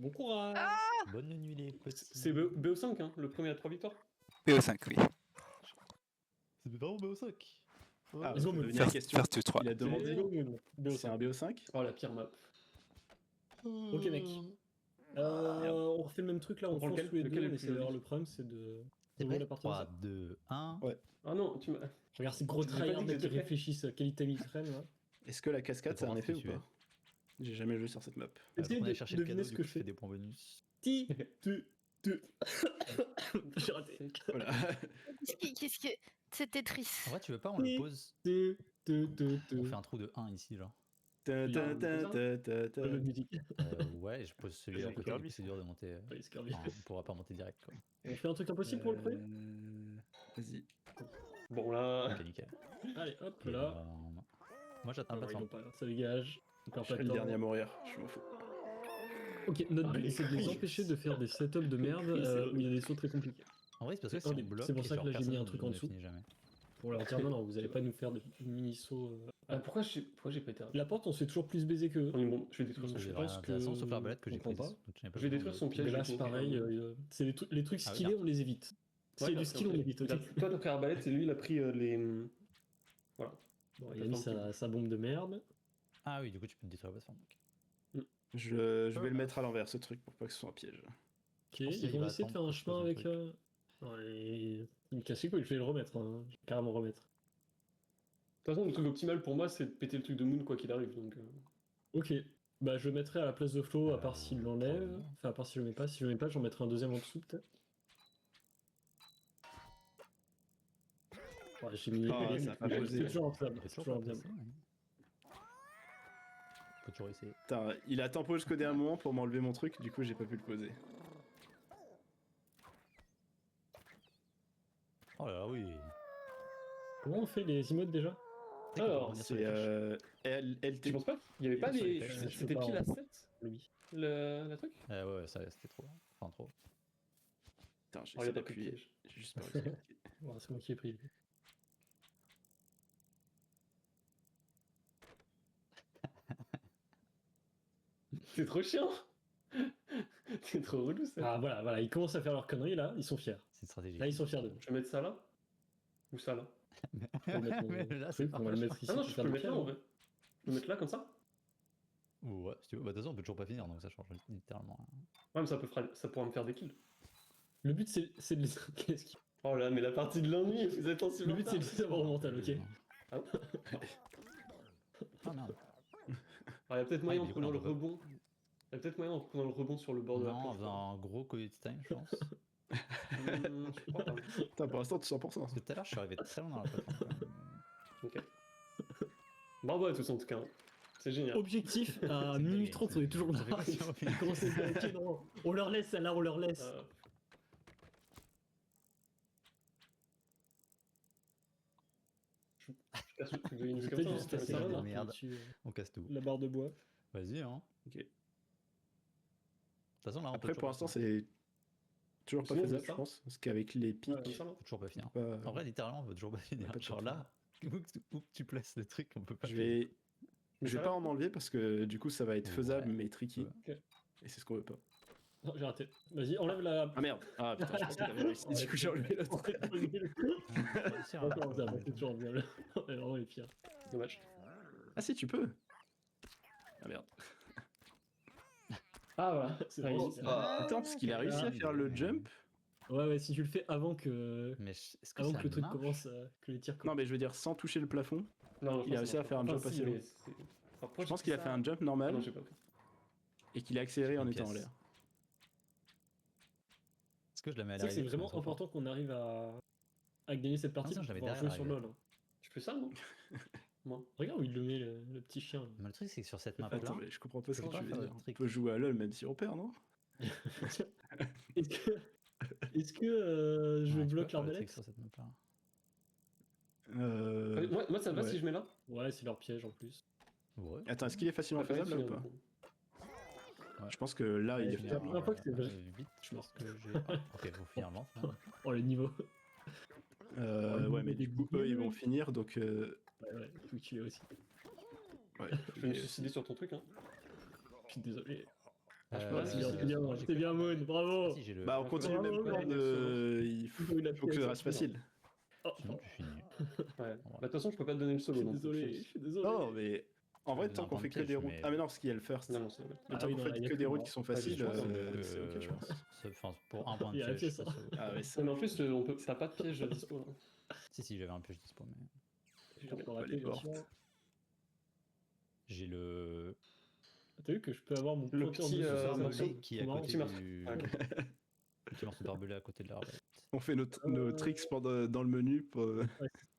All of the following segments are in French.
Bon courage. Bonne nuit les petits. C'est BO5, hein, le premier à 3 victoires. PO5, oui. C'est vraiment BO5. Ah, Ils ont devenir First, question. first to 3. Il a demandé. BO5. C'est un BO5. Oh la pire map. Ok mec. On refait le même truc là, on prend fonce lequel tous les Lequel est deux, le mais plus c'est d'ailleurs joli le problème, c'est de C'est jouer prêt la partie 3, ensemble. 2, 1. Ouais. Ah non, tu m'as. Regarde ces gros Tu m'as pas tryhards dit qui que t'étais prêt. réfléchissent à quel item ils prennent là. Est-ce que la cascade, C'est c'est un pour effet ou voir pas? J'ai jamais joué sur cette map. Essayez On de a cherché le deviner cadeau, ce du que coup, je fais. des points bonus. Ti, tu. J'ai raté. Voilà. Qu'est-ce que. C'est Tetris. En vrai, tu veux pas, on le pose. Tu. On fait un trou de 1 ici, genre. Ta, ta, ta, ta, ta, ta. La musique. Ouais, je pose celui-là à J'ai côté, Kirby, c'est dur de monter. Oui, c'est Kirby. Enfin, on pourra pas monter direct, quoi. On fait un truc impossible pour le premier. Vas-y. Bon là. Ok, nickel. Allez, hop Et, là. moi, j'attends Ah, le ouais, ils plateforme. vont pas, ça dégage. On perd Je pas serai de le temps. dernier à mourir. Je m'en fous. Ok, notre Ah, but les c'est de les cris. empêcher de faire des setups de merde Les cris, c'est où il y a des sauts très compliqués. En vrai, c'est parce que si Oh, on bloque, c'est pour ça que genre, là, j'ai mis un personne truc en ne dessous. finit jamais. Pour leur dire non, non, vous allez pas nous faire de mini-sauts. Pourquoi j'ai pas été La porte, on se fait toujours plus baiser que. Bon, je vais détruire son Je J'ai piège. pense rien que- intéressant, sauf l'arbalète que j'ai on prend prise. pas. donc j'avais pas Je vais besoin détruire de- son piège. Mais là, je c'est vais pareil. détruire. C'est les trucs Ah, skillés, regarde. on les évite. S'il y a du skill, on évite. Ok. Toi, donc arbalète, et lui, il a pris les. Voilà. Bon, il a mis sa bombe de merde. Ah oui, du coup, tu peux me détruire la plateforme. ok. Je vais le mettre à l'envers, ce truc, pour pas que ce soit un piège. Ok, pense ils qu'il vont va essayer de faire un attendre que je chemin pose avec. mon Il me casse les couilles, je vais le remettre. Hein. Je vais carrément remettre. De toute façon, le truc optimal pour moi, c'est de péter le truc de Moon quoi qu'il arrive. Donc, Ok. Bah, je le mettrai à la place de Flo, à part s'il l'enlève. probablement. Enfin, à part si je le mets pas. Si je le mets pas, j'en mettrai un deuxième en dessous, peut-être. Ouais, j'ai mis. Ah, ça a pas posé. C'est toujours un Il peu. peut C'est toujours toujours pas bien. passer, ouais. Faut toujours essayer. Putain, il a tempo jusqu'au dernier moment pour m'enlever mon truc, du coup, j'ai pas pu le poser. Oh là là, oui. Comment on fait les emotes déjà? Alors, c'est LT. Tu penses pas qu'il y avait pas Sur les des. flèches, C'était pas pile en- à 7 Oui. le truc Ouais, ça c'était trop. Enfin, trop. Putain, j'ai Oh, il y essayé a pas plus de d'appuyer. piège. J'ai juste pas réussi. Bon, c'est moi qui ai pris. C'est trop chiant. C'est trop relou ça. Ah, voilà, ils commencent à faire leurs conneries là, ils sont fiers. C'est une stratégie. Là, ils sont fiers d'eux. Je vais mettre ça là Ou ça là On va mettre Mais mon là, c'est truc, on va le mettre ici. Ah non, pour je faire peux le le mettre là piège. en vrai. Je peux le mettre là comme ça Ouais, si tu veux. Bah, de toute façon, on peut toujours pas finir, donc ça change littéralement. Ouais, mais ça pourra me faire des kills. Le but, c'est de les. Qu'est-ce qui- Oh là, mais la partie de l'ennui, vous êtes en Le but, c'est de les avoir au mental, ok? Ah bon Ah merde. Ah, il y a peut-être moyen Ah, en il est prenant le cool, un peu. rebond. Il y a peut-être moyen en prenant le rebond sur le bord de la Non, en planche. faisant un gros quality time, je pense. Je crois pas. Putain, pour l'instant, tu 100%. Parce que tout à l'heure, je suis arrivé très loin dans la plateforme. Ok. Bravo à tous en tout cas. C'est génial. Objectif, à C'est minuit dingue, 30, on est toujours là. Ça fait pas si envie. Comment c'est bien, ok, non. On leur laisse, celle-là, on leur laisse. Je casse le truc de Linux Je vais comme peut-être ça, juste hein, casser ça la va, barre non merde. dessus, On casse tout. la barre de bois. Vas-y, hein. Ok. De toute façon, là, on Après, peut pour toujours l'instant, pas finir. c'est toujours pas Sinon, faisable, c'est je ça. pense. Parce qu'avec les pics, Ouais, je On peut toujours pas finir. pas- En vrai, littéralement, on peut toujours pas finir. pas de Genre chance. là, où que tu places le truc, on peut pas je finir. vais. Je vais pas en enlever parce que du coup, ça va être Ouais. faisable mais tricky. Ok. Et c'est ce qu'on veut pas. Non, j'ai raté. Vas-y, enlève la. Ah merde. Ah putain, je pensais que t'avais réussi. Du coup, j'ai enlevé l'autre. Encore ça, c'est toujours bien. Elle est vraiment les pires. Dommage. Ah si, tu peux. Ah merde. Ah voilà. C'est Ah, vraiment- il- Attends, parce qu'il a réussi à faire le jump. Ouais, si tu le fais avant que. Mais est-ce que Avant ça que le truc marche commence, que les tirs Non, commencent. mais je veux dire sans toucher le plafond. Non, Il a réussi à faire un jump assez haut. Je pense qu'il a fait un jump normal Ah et qu'il a accéléré en Une étant en pièce. l'air. Est-ce que je la mets à Tu sais que c'est l'arrivée, vraiment je pense, important qu'on arrive à gagner cette partie Ah, ça, pour je l'avais pouvoir jouer derrière sur l'arrivée. LoL. Hein. Tu fais ça, non Moi. Regarde où il le met, le petit chien. là. Mais le truc, c'est que sur cette map-là, Attends, mais je comprends pas ce je que peux tu pas veux faire dire. le On trick. peut jouer à LoL même si on perd, non Est-ce que je Ouais, tu peux bloque faire le l'arbalète? trick sur cette map-là. Moi, ça me va Ouais. si je mets là. Ouais, c'est leur piège en plus. Ouais. Attends, est-ce qu'il est facilement faisable là ou pas Je pense que là, il est Ouais, faisable. la première fois que c'est vrai. Vite, je pense que j'ai. Ah, ok, faut finir lent. Oh, le niveau. Ouais, mais du coup, eux, ils vont finir, donc... Ouais, faut tuer aussi. Ouais. Je vais me suicider sur ton truc, hein. Je suis désolé. C'était bien, Moon, bravo. Si, j'ai le. Bah on continue bravo, même bravo. pas de... Il faut que ça reste facile. Oh, Sinon, tu finis. Ouais. Bah, de toute façon, je peux pas te donner le je solo. suis donc, désolé, je suis désolé. Non mais... En vrai, Non, tant qu'on pas fait de que des piège, routes... mais- Ah mais non, parce qu'il y a le first. Non, non, c'est vrai. Le Ah temps oui, qu'on non, fait là, il y a que que des moi. routes qui sont Ouais, faciles, je pense, c'est ok je pense. Enfin, pour un point de Il a piège. fait ça ça. se- Ah ouais, Non, mais en plus, on peut... t'as pas de piège dispo. Hein. Si, j'avais un piège dispo, mais. J'ai encore pas raté, les bien portes. sûr. J'ai le. T'as vu que je peux avoir mon Le pointeur petit, dessus, ça, morceau ça, Barbelé qui est à marrant. côté Petit marteau. du. Ah, ok. Le petit morceau de barbelé à côté de l'arbalète. On fait nos tricks pendant, dans le menu pour...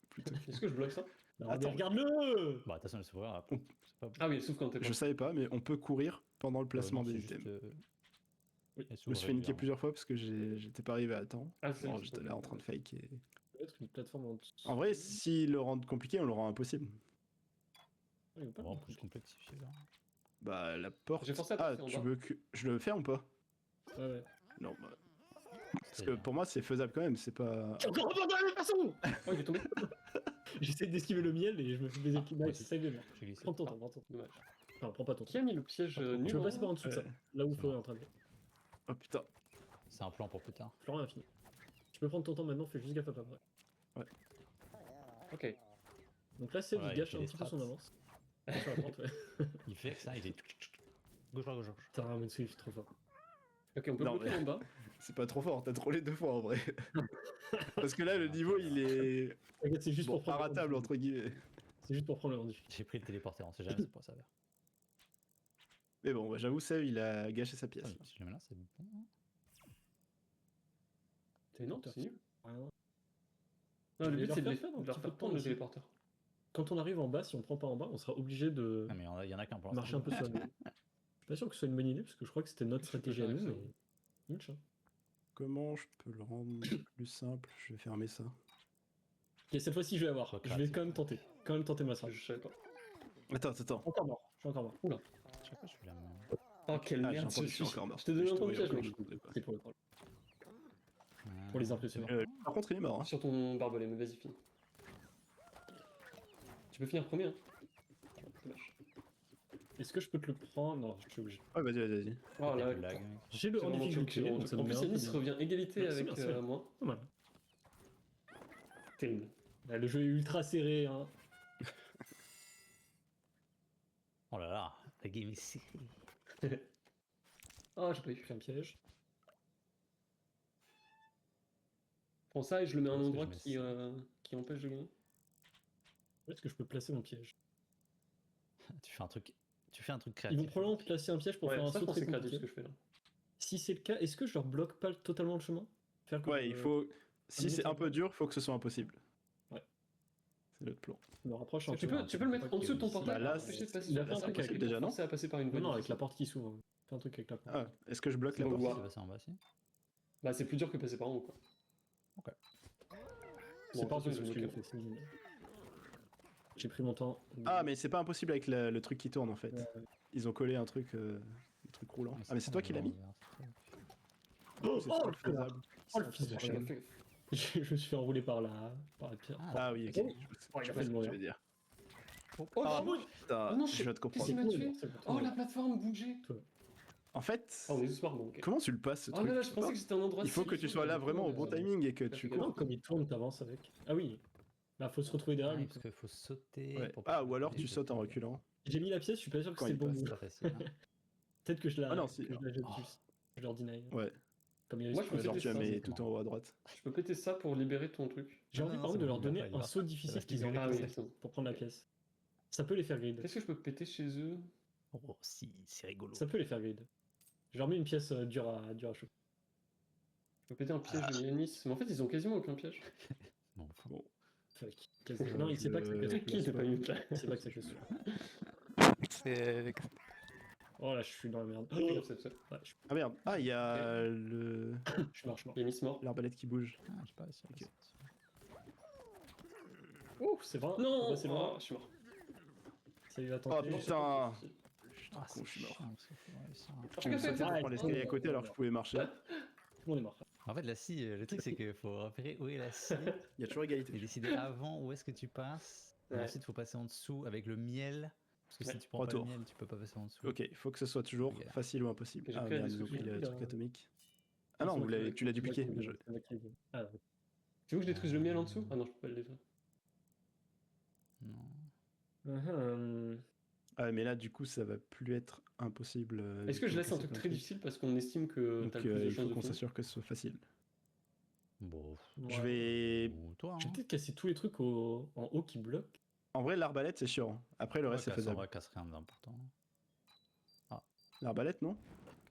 plutôt. Est-ce que je bloque ça? Non, mais Attends. regarde-le. Bah, attention, le sauveur après. C'est pas. Ah oui, sauf quand t'es pas. Je savais pas, mais on peut courir pendant le placement non, des c'est juste, items. Oui, elle Je me s'ouvre suis fait niquer régulièrement. plusieurs fois parce que j'étais pas arrivé à temps. Ah, c'est Bon, vrai, j'étais là en train de fake. Peut-être une plateforme en dessous. En vrai, s'ils le rendent compliqué, on le rend impossible. Ouais, il va pas Vraiment le plus complexifié là. Bah la porte... J'ai forcé à Ah, passer en tu bas. veux que... Je le ferme ou pas? Ouais, ouais. Non, bah... Parce que pour moi, c'est faisable quand même, c'est pas... J'ai encore rebondé de la même façon. Oh, il est tombé. J'essaie d'esquiver le miel et je me fais baiser qui Ouais, nice, c'est bien. J'ai glissé. Prends ton temps, prends ton temps. Dommage. Enfin, prends pas ton temps. Qui a mis le piège Tu nul peux passer par en dessous de ça, Ouais. là où C'est faut bon. en train de. Oh putain. C'est un plan pour plus tard. Florent infini. Tu peux prendre ton temps maintenant, fais juste gaffe à pas vrai. Ok. Donc là, c'est Voilà, il il gâche fait un des petit peu son strats. avance. Sur la droite, ouais. Il fait que ça, il est. Gauche, droite, gauche. Putain, Monsui, je suis trop fort. Ok, on peut Non, bloquer mais- en bas. C'est pas trop fort, t'as trollé 2 fois en vrai. Parce que là, le niveau, il est... T'inquiète, c'est juste Bon, pour prendre. arratable entre guillemets. C'est juste pour prendre le rendu. J'ai pris le téléporteur, on sait jamais, c'est pour ça. Mais bon, bah, j'avoue, Seb, il a gâché sa pièce. Si je le mets là, c'est bon. C'est non, c'est nul. Ouais. Non, Je le vais but leur c'est de faire les faire un de leur petit peu faire de prendre temps le ici. téléporteur. Quand on arrive en bas, si on prend pas en bas, on sera obligé de Ah, mais il y en a qu'un pour marcher l'instant. un peu sur la ligne. Je suis pas sûr que ce soit une bonne idée parce que je crois que c'était notre stratégie à nous, mais. Nul, ça. Comment je peux le rendre plus simple? Je vais fermer ça. Ok, cette fois-ci, je vais avoir. Sois Je vais créatif. quand même tenter. Quand même tenter ma strat. Je sais pas. Attends. Encore mort. Je suis encore mort. Je sais pas, je suis là. Oh, quelle Ah, j'ai merde l'impression que je suis celui-ci. encore mort. Je t'ai donné un te point de voyais piège, encore, mec. je voulais pas. C'est pour le troll. Pour les impressionner. Par contre, il est mort. Hein. Sur ton barbelé, mais vas-y, finis. Tu peux finir premier, hein. Dommage. Est-ce que je peux te le prendre? Non, je suis obligé. Ouais, vas-y. Oh là, Lag. J'ai le c'est en vraiment difficulté, choquant. donc ça me En met plus, un peu Yanis bien. revient égalité Merci, avec merci. moi. Pas mal. Terrible. Là, le jeu est ultra serré, hein. Oh là là, la game est serrée. Ah, j'ai pas J'ai eu. pris un piège. Prends ça et je le mets à un Est-ce que endroit je mets qui empêche de gagner. Où est-ce que je peux placer mon piège? Tu fais un truc Ils créatif. vont probablement placer un piège pour Ouais, faire un ça, je saut pense que très c'est créatif ce compliqué. que je fais là. Si c'est le cas, est-ce que je leur bloque pas totalement le chemin? Faire comme, Ouais, il faut... Si c'est un peu minute. dur, faut que ce soit impossible. Ouais. C'est notre plan. Je me rapproche un Tu peu. peux le mettre en dessous de ton portail. Bah là, pour empêcher de passer il a sur fait un la truc porte, avec pour déjà, non forcer à passer par une Non, bonne non, avec vitesse. la porte qui s'ouvre. Fais un truc avec la porte. Ah, est-ce que je bloque C'est la bon, porte? voir. C'est passé en bas, si. Bah, c'est plus dur que passer par en haut, quoi. C'est Bon, pas de toute impossible façon, ce que ils j'ai ont fait. c'est génial. J'ai pris mon temps. Ah, mais c'est pas impossible avec le truc qui tourne en fait. Ouais. Ils ont collé un truc roulant. Ah, mais c'est toi qui l'as mis? Oh, C'est oh, trop le faisable. Oh le fils de Ouais, chien. Je me suis fait enrouler par la pierre. Ah oui, ok. Oh, Je il a vois fait ce le que tu mourir. veux dire. Oh, Ah, oh, putain, Oh non, je vais te qu'est-ce comprendre. qu'il m'a tué C'est bon, Oh, la plateforme bougeait. En fait, Ah, on est tous morts, bon, ok. comment tu le passes ce Oh truc? là là, tu je sais pensais pas que c'était un endroit. Il faut que tu sois là vraiment au bon timing et que tu Fais gaffe. Non, cours. comme il tourne, t'avances avec. Ah oui. Là, faut se retrouver derrière lui. Parce qu'il faut sauter. Ouais. pour Ah, pas ou alors sauter, tu sautes en reculant. J'ai mis la pièce, je suis pas sûr que Quand c'était le il bon passe, move. C'est pas facile. hein. Peut-être que je la, Ah non, que si. je la jette Oh. juste. Je leur deny. Ouais, Comme il y a Moi, les je peux genre péter tu la ça, mets c'est tout comment. en haut à droite. Je peux péter ça pour libérer ton truc. J'ai Ah envie non, par c'est contre de bon, leur il va donner pas, il un va. saut difficile reste qu'ils ont Ah envie oui, de c'est faire bon. pour prendre la pièce. Ça peut les faire grid. Qu'est-ce que je peux péter chez eux? Oh, si, c'est rigolo. Ça peut les faire grid. Je leur mets une pièce dure à choper. Je peux péter un piège de Yanis. Mais en fait, ils ont quasiment aucun piège. Non, enfin, Enfin, non, il sait pas que ça casse. Qui était pas mute là? Il sait pas que ça casse. C'est Oh là, je suis dans la merde. Fais gaffe, c'est ça. Ouais, Ah merde, ah il y a le je marche mort. Yanis mort. l'arbalète qui bouge. ah, j'ai pas réussi à Ok. passer. Oh, c'est vrai. Non, c'est oh, vrai. je suis mort. Ça lui va Oh tenter. putain, Ah, con, je suis mort. chiant, parce qu'il faut réussir. je me sautais pour prendre l'escalier à côté alors que je pouvais marcher. Tout le monde est mort. En fait, la scie, le truc, c'est qu'il faut repérer où est la scie Il y a toujours égalité. et décider avant où est-ce que tu passes. Et Ouais. ensuite, il faut passer en dessous avec le miel Parce que Ouais, si tu prends 3 pas tours. le miel, tu peux pas passer en dessous. Ok, il faut que ce soit toujours Ok. facile ou impossible. J'ai Ah pris la merde, ils ont pris destruction, le là. truc atomique. Ah non, tu l'as dupliqué. Bien joué. Ah, Tu veux que je détruise le miel en dessous? Ah non, je peux pas le détruire. Non. Ah mais là du coup ça va plus être impossible. Est-ce vu que je qu'on laisse un casse truc plein de très trucs. difficile parce qu'on estime que Donc t'as le plus de il chances faut de qu'on finir? s'assure que ce soit facile. Bon. Je vais... Ou toi, Je vais hein. peut-être casser tous les trucs en haut qui bloquent. En vrai l'arbalète c'est sûr. Après le reste c'est On faisable. va casser rien d'important. L'arbalète non?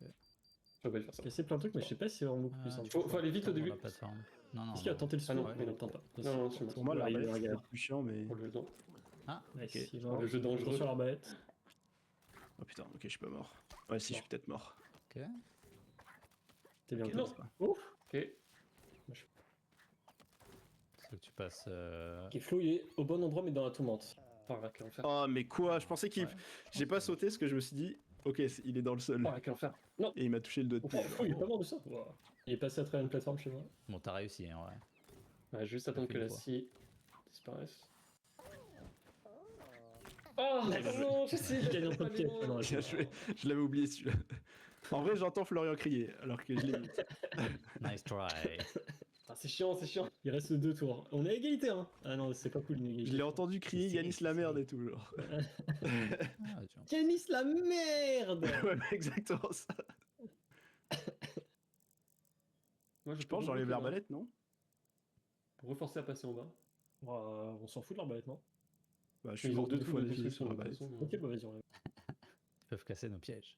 Je vais pas le faire ça. Casser plein de trucs, mais je sais pas si c'est vraiment beaucoup plus simple. Faut aller vite au début. La plateforme. Non, non. Est-ce qu'il a non. tenté le Ah non, saut? mais non. il tente pas. Non, non, c'est bon. Pour moi Ouais, il est l'arbalète dans la c'est galère. plus chiant mais... Pour le temps. Nice, Ok. il est Oh, mort. le jeu dangereux. Sur l'arbalète. Oh putain, ok je suis pas mort. Ouais si je suis peut-être mort. Ok. T'es bien Ok, non. ça va. Ouf. Ok. C'est que tu passes. Ok, Flo, il est au bon endroit, mais dans la tourmente. Par là, quel enfer. Oh mais quoi? Je pensais qu'il... Ouais. J'ai pas sauté parce que je me suis dit... Ok, il est dans le sol. Par là, quel enfer. Non. Et il m'a touché le dos de Oh, pied. Flo, il est pas mort de ça. Wow. Il est passé à travers une plateforme chez moi. Bon, t'as réussi, hein, ouais. Ouais, juste attendre fait que une la fois. scie disparaisse. Oh non, je sais, Il gagne un peu de pied. Ah non, Bien joué. Je l'avais oublié celui-là. En vrai j'entends Florian crier alors que je l'ai mis. Nice try. Ah, c'est chiant, c'est chiant. Il reste 2 tours. On est à égalité, hein. Ah non, c'est pas cool une égalité. Je l'ai entendu crier C'est Yanis la serré. merde et tout genre. Ah, tiens. Yanis la merde. Ouais mais exactement ça. Moi, Je pense que j'enlève l'arbalète non? Pour reforcer à passer en bas. On s'en fout de l'arbalète, non? Bah je suis Ils ont mort 2 deux fois tours de d'affilée destruction sur de toute l'arbalète. façon. Ok, bah vas-y, on lève. Ils peuvent casser nos pièges.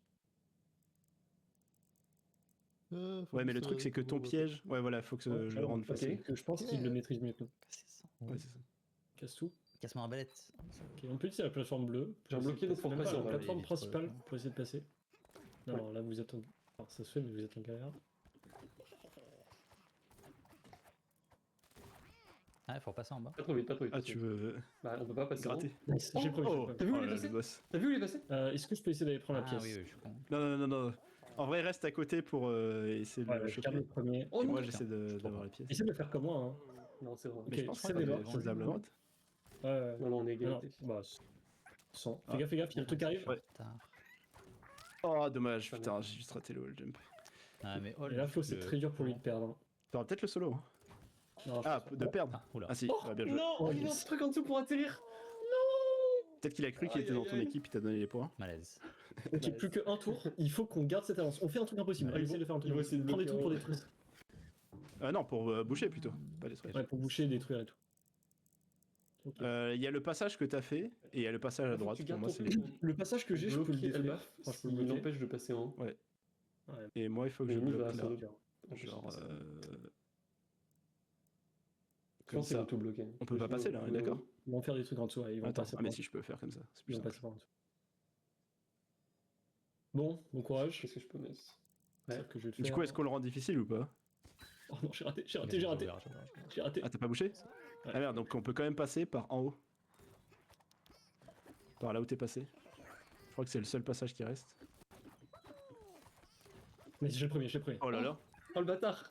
Ouais mais le truc c'est que ton piège... Ouais voilà, faut que je le rende Ok, facile. que je pense qu'il le maîtrise mieux que nous. Casser ça. Ouais c'est ça. Casse tout. Casse-moi l'arbalète. Ok, on peut utiliser la plateforme bleue. J'ai bloqué notre Même pas pression, la voilà, plateforme il est principale trop- pour essayer de passer. Non, Ouais. non, là vous êtes en... Alors ça se fait, mais vous êtes en galère. Ah, faut passer en bas. Pas trop vite, pas trop vite. Ah tu veux Bah, on peut pas passer en haut. gratter? Nice, j'ai Oh, prévu. Oh, T'as vu où il est là, passé le boss. T'as vu où il est passé? Est-ce que je peux essayer d'aller prendre la Ah pièce? oui, oui, je suis con. Non. En vrai reste à côté pour essayer de Ouais, le je choper. garde le premier. Oh Et non, moi putain. j'essaie Je trouve d'avoir pas. les pièces. Essaye de le faire comme moi, hein. Non, c'est vrai. Mais Ok, je pense c'est que des c'est doigts. faisable à droite. Ouais. Non, non, on est Non, égalité. bah, 100. Ah. Fais gaffe, il y a un truc qui arrive. Ouais. Tard. Oh dommage, Ça putain, va. j'ai juste raté le wall jump. Ah, mais Et là, Flo, c'est très dur pour lui de perdre. hein. T'auras peut-être le solo. Hein. Non, je Ah, pense pas. de perdre. Ah, oula. Ah si, Oh ouais, bien joué. non, Oh, il y a un yes. truc en dessous pour atterrir. Peut-être qu'il a cru qu'il Aïe, était dans aïe, ton aïe. équipe, il t'a donné les points. Malaise. Ok, plus qu'un tour, il faut qu'on garde cette avance. On fait un truc impossible. Ouais. Allez, essaye de faire un truc. Ils vont essayer de Prends des bloquer trucs pour en haut. détruire. Non, pour boucher plutôt, pas détruire. Ouais, pour boucher, détruire et tout. Ok. Il y a le passage que t'as fait, et il y a le passage à droite. Tu Pour gardes moi, ton c'est truc. Le passage que j'ai, je peux le Bloquer détruire. Elbaf, Enfin, je peux le il bloquer. m'empêche de passer en haut. Ouais. Et moi, il faut que Mais je il va, bloque ça là. va. Genre, Je comme pense qu'ils vont ça. tout bloquer. On peut pas passer là, on est d'accord? Ils vont faire des trucs en dessous, ouais, ils vont Attends, passer mais par si je peux faire comme ça, c'est Ils plus vont simple. passer par en dessous. Bon courage. Qu'est-ce que je peux mettre? C'est ça que je vais le Du faire. coup, est-ce qu'on le rend difficile ou pas? Oh non, j'ai raté. J'ai raté. Ah, t'as pas bouché? Ouais. Ah merde, donc on peut quand même passer par en haut. Par là où t'es passé. Je crois que c'est le seul passage qui reste. Mais j'ai le premier, j'ai le premier. Oh là là. Oh le bâtard!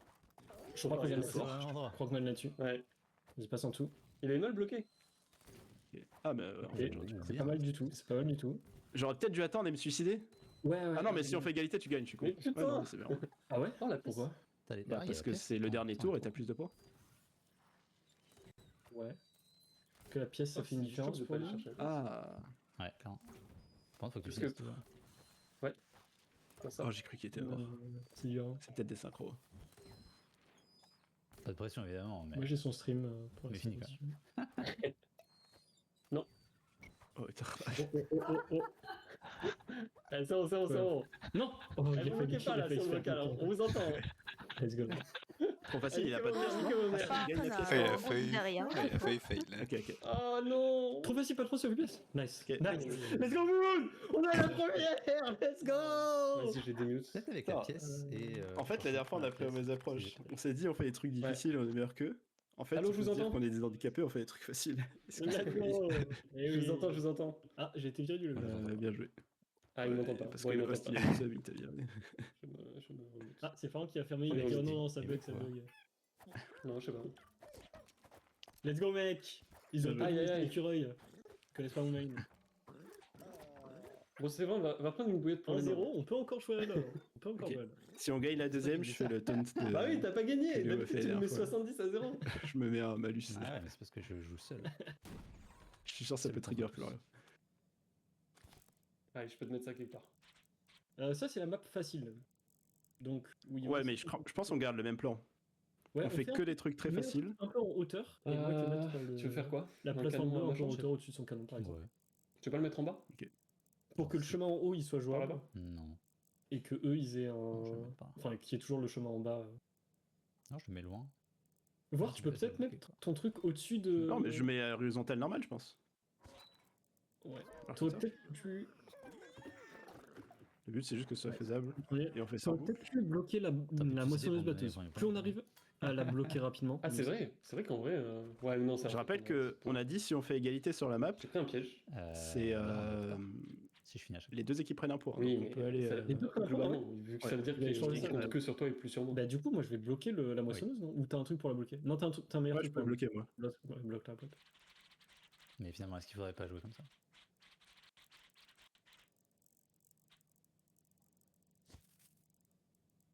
Je crois qu'on vient de C'est faire. au même endroit. Croque-moi là-dessus. Ouais. Vas-y, passe en dessous. Il a une malle bloquée. Ok. Ah, mais en Ok, fait, j'aurais dû- c'est pas mal du tout. C'est pas mal du tout. j'aurais peut-être dû attendre et me suicider. Ouais. Ah non, mais si on fait égalité, tu gagnes, je suis con. Mais putain. Ouais, non, c'est bien. Ah ouais? Oh la Pourquoi? T'as les- Bah, Ah, il y a parce la que pièce. c'est le Attends, dernier attends, tour et attends. t'as plus de points. Ouais. Que la pièce, ça fait une différence de pour pas aller lui. chercher. Ah. Ouais, clairement. Par contre, faut que tu Parce fasses que- tout. hein. Pas ça. Oh, j'ai cru qu'il était mort. C'est dur. C'est peut-être des synchros. Pas de pression, évidemment, mais. Moi j'ai son stream pour Mais la fini, semaine. Oh, putain. Allez, c'est bon, c'est bon, c'est bon. Non! Oh, Allez, vous bloquez pas là, si on bloque alors. On vous entend. Let's go. Trop facile, il a pas de pièce, non? Niquez vos Ah, mères. si, il gagne la pièce. Ouais, il a On failli. disait rien. Ouais, il a failli fail. Ok, ok. Oh non! Trop facile, pas trop, c'est pièce. Nice. Ok. Nice. Let's go, Moon! On a la première! Let's go! Vas-y, j'ai des mutes. Peut-être avec la Ah, pièce et. En fait, la dernière fois, on a pris la mauvaise approche. On s'est dit, on fait des trucs difficiles, on est meilleur qu'eux. En fait, Allô, il je faut vous se dire entends qu'on est des handicapés, on fait des trucs faciles. Est-ce que Let's c'est- go! Eh Je oui. vous entends, je vous entends. Ah, j'ai été viré du level. Bien joué. Ah, il Ouais, m'entend pas. Parce Bon, que il le m'entend host, pas. il a dit ça, mais il t'a viré. Je me remute. Ah, c'est Farhan qui a fermé. Il Oh, a dit il oh dit- non, ça il bug, veut ça quoi bug. Non, je sais pas. Let's go, mec! Ils ont Aïe, pas aïe, aïe. l'écureuil. Ils connaissent pas mon main. Bon, c'est bon, va prendre une bouillette pour les 1-0, on peut encore jouer là. On peut encore Ok. jouer là. Si on gagne la deuxième, je fais le taunt de... Bah oui, t'as pas gagné. Julio D'habitude, fait tu la me mets dernière fois. 70 à 0. Je me mets un malus. Ah ouais, mais c'est parce que je joue seul. Je suis sûr que ça C'est peut le trigger temps. plus rien. Allez, je peux te mettre ça quelque part. Ça, c'est la map facile. Donc, oui. Ouais, mais je pense qu'on garde le même plan. Ouais, On fait que les trucs très met faciles. Un peu en hauteur. Et moi, je vais mettre le... Tu veux faire quoi? La Un plateforme canon, bleue un peu machin, en je sais hauteur au-dessus de son canon, par exemple. Ouais. Tu veux pas le mettre en bas? Pour que le chemin en haut, il soit Par jouable. là-bas? Non. Et que eux, ils aient Non, je un... le mets pas. Enfin, qu'il y ait toujours le chemin en bas. Non, je le mets loin. Voir, je tu peux vais peut-être bloquer, mettre quoi. ton truc au-dessus de... Non, mais je mets horizontal normal, je pense. Ouais. Alors, T'aurais comme ça. peut-être pu... Le but, c'est juste que ce soit faisable. Ouais. Et on fait ça en T'aurais boucle. peut-être pu bloquer la plus de moissonneuse idées pour me batteuse. donner, Plus on pas. arrive à la bloquer rapidement. Ah, c'est vrai. C'est vrai qu'en vrai. Ouais, non, ça. Je rappelle que on a dit si on fait égalité sur la map, J'ai pris un piège. c'est Si je finis à chaque les deux équipes prennent un point. Oui, Donc on peut aller. ça- Les deux prennent un point, globalement, vu que ça veut dire Vous avez changé qu'il ça, compte ouais. que sur toi et plus sur moi. Bah du coup, moi, je vais bloquer la moissonneuse, non? Ou t'as un truc pour la bloquer? Non, t'as un meilleur Ouais, je truc peux pour la bloquer moi. bloquer. Ouais, bloque la bloque. Mais finalement, est-ce qu'il faudrait pas jouer comme ça?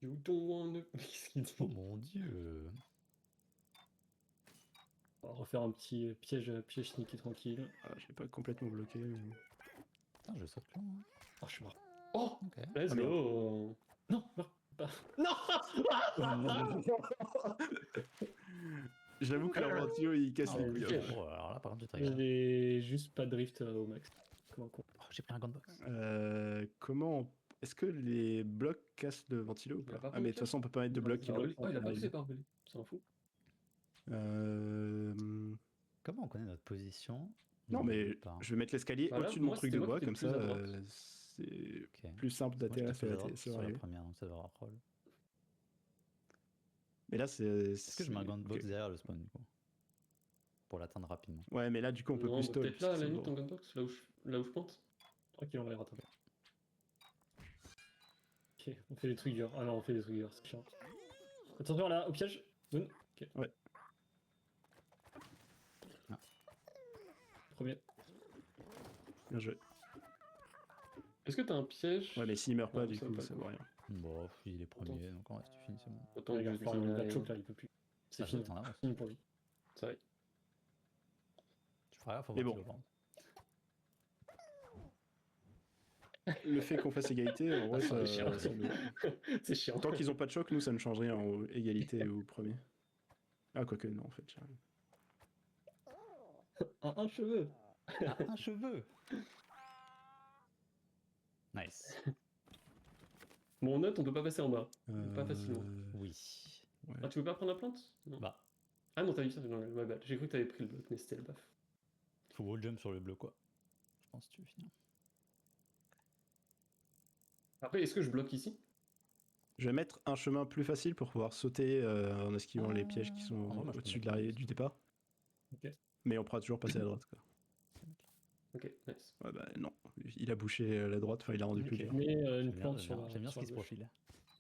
You don't wanna. Qu'est-ce qu'il dit? Oh mon dieu. On va refaire un petit piège sneaky tranquille. Ah, je l'ai pas complètement bloqué. mais- Putain, je saute long. Hein. Oh, je suis mort. Oh, Ok. let's Ah, merde. go. Non, meurs pas. J'avoue que leur ventilo il casse Ah, les ouais, couilles. piège. oh, alors là, par contre, j'ai très J'ai juste pas de drift au max. Comme un con. Oh, j'ai pris un gunbox. Comment est-ce que les blocs cassent le ventilo ou Il a pas? pas Ah, mais de bloqué. toute façon, on peut pas mettre de blocs qui Barbelé. bloquent. Oh, il a pas poussé Barbelé. C'est un fou. Comment on connaît notre position? Non, mais Pas. je vais mettre l'escalier Voilà, au-dessus de mon moi, truc c'était de moi bois, qui comme étais ça, le plus à droite. c'est Ok. plus simple Moi, d'atterrir j'étais sur plus à droite sur la l'arrière. première, donc ça devrait avoir rôle. Mais là, c'est. Est-ce que je mets un gunbox ok. derrière le spawn du coup? Pour l'atteindre rapidement. Ouais, mais là, du coup, on peut Non, plus bah, stall. peut-être là, à parce la que limite, c'est ton gunbox, là où je pointe. Tranquille, on va les rattraper. Ok, on fait des triggers. Ah non, on fait des triggers, c'est chiant. Attention là, au piège. Zone. Ok. Ouais. Ah. Premier. bon. Bien joué. Est-ce que t'as un piège? Ouais, mais s'il meurt pas, Ouais, du ça coup, va ça pas, vaut rien. Bon, il est premier, donc en vrai, si tu finis, c'est bon. Autant Regarde, que Florian, il va je choke là, il peut plus. C'est Ah, fini. t'en avances. Fini pour lui. Ça va. Tu feras gaffe, faut Mais voir bon. qui va prendre. Le fait qu'on fasse égalité, en vrai, c'est chiant. ça nous- C'est chiant. Tant qu'ils ont pas de choc, nous, ça ne change rien en égalité ou premier. Ah, quoique, non, en fait. j'arrive. Un cheveu. Ah, un cheveu! Nice. Mon note, on peut pas passer en bas. Pas facilement. Oui. Ouais. Ah, tu veux pas prendre la plante? Non. Bah, Ah non, t'as vu ça? Non, my bad. J'ai cru que t'avais pris le bloc, mais c'était le baf. faut wall jump sur le bleu, quoi. Je pense que tu veux finir. Après, est-ce que je bloque ici? Je vais mettre un chemin plus facile pour pouvoir sauter en esquivant les pièges qui sont Ah, moi, je peux au-dessus de mettre l'arrivée un du départ. Ok. Mais on pourra toujours passer à droite. Quoi. Ok, nice. Ouais, bah non, il a bouché la droite, enfin il a rendu plus Ok. dur. Mais une J'aime plante bien, sur j'aime la. bien ce sur qui la se gauche. profile.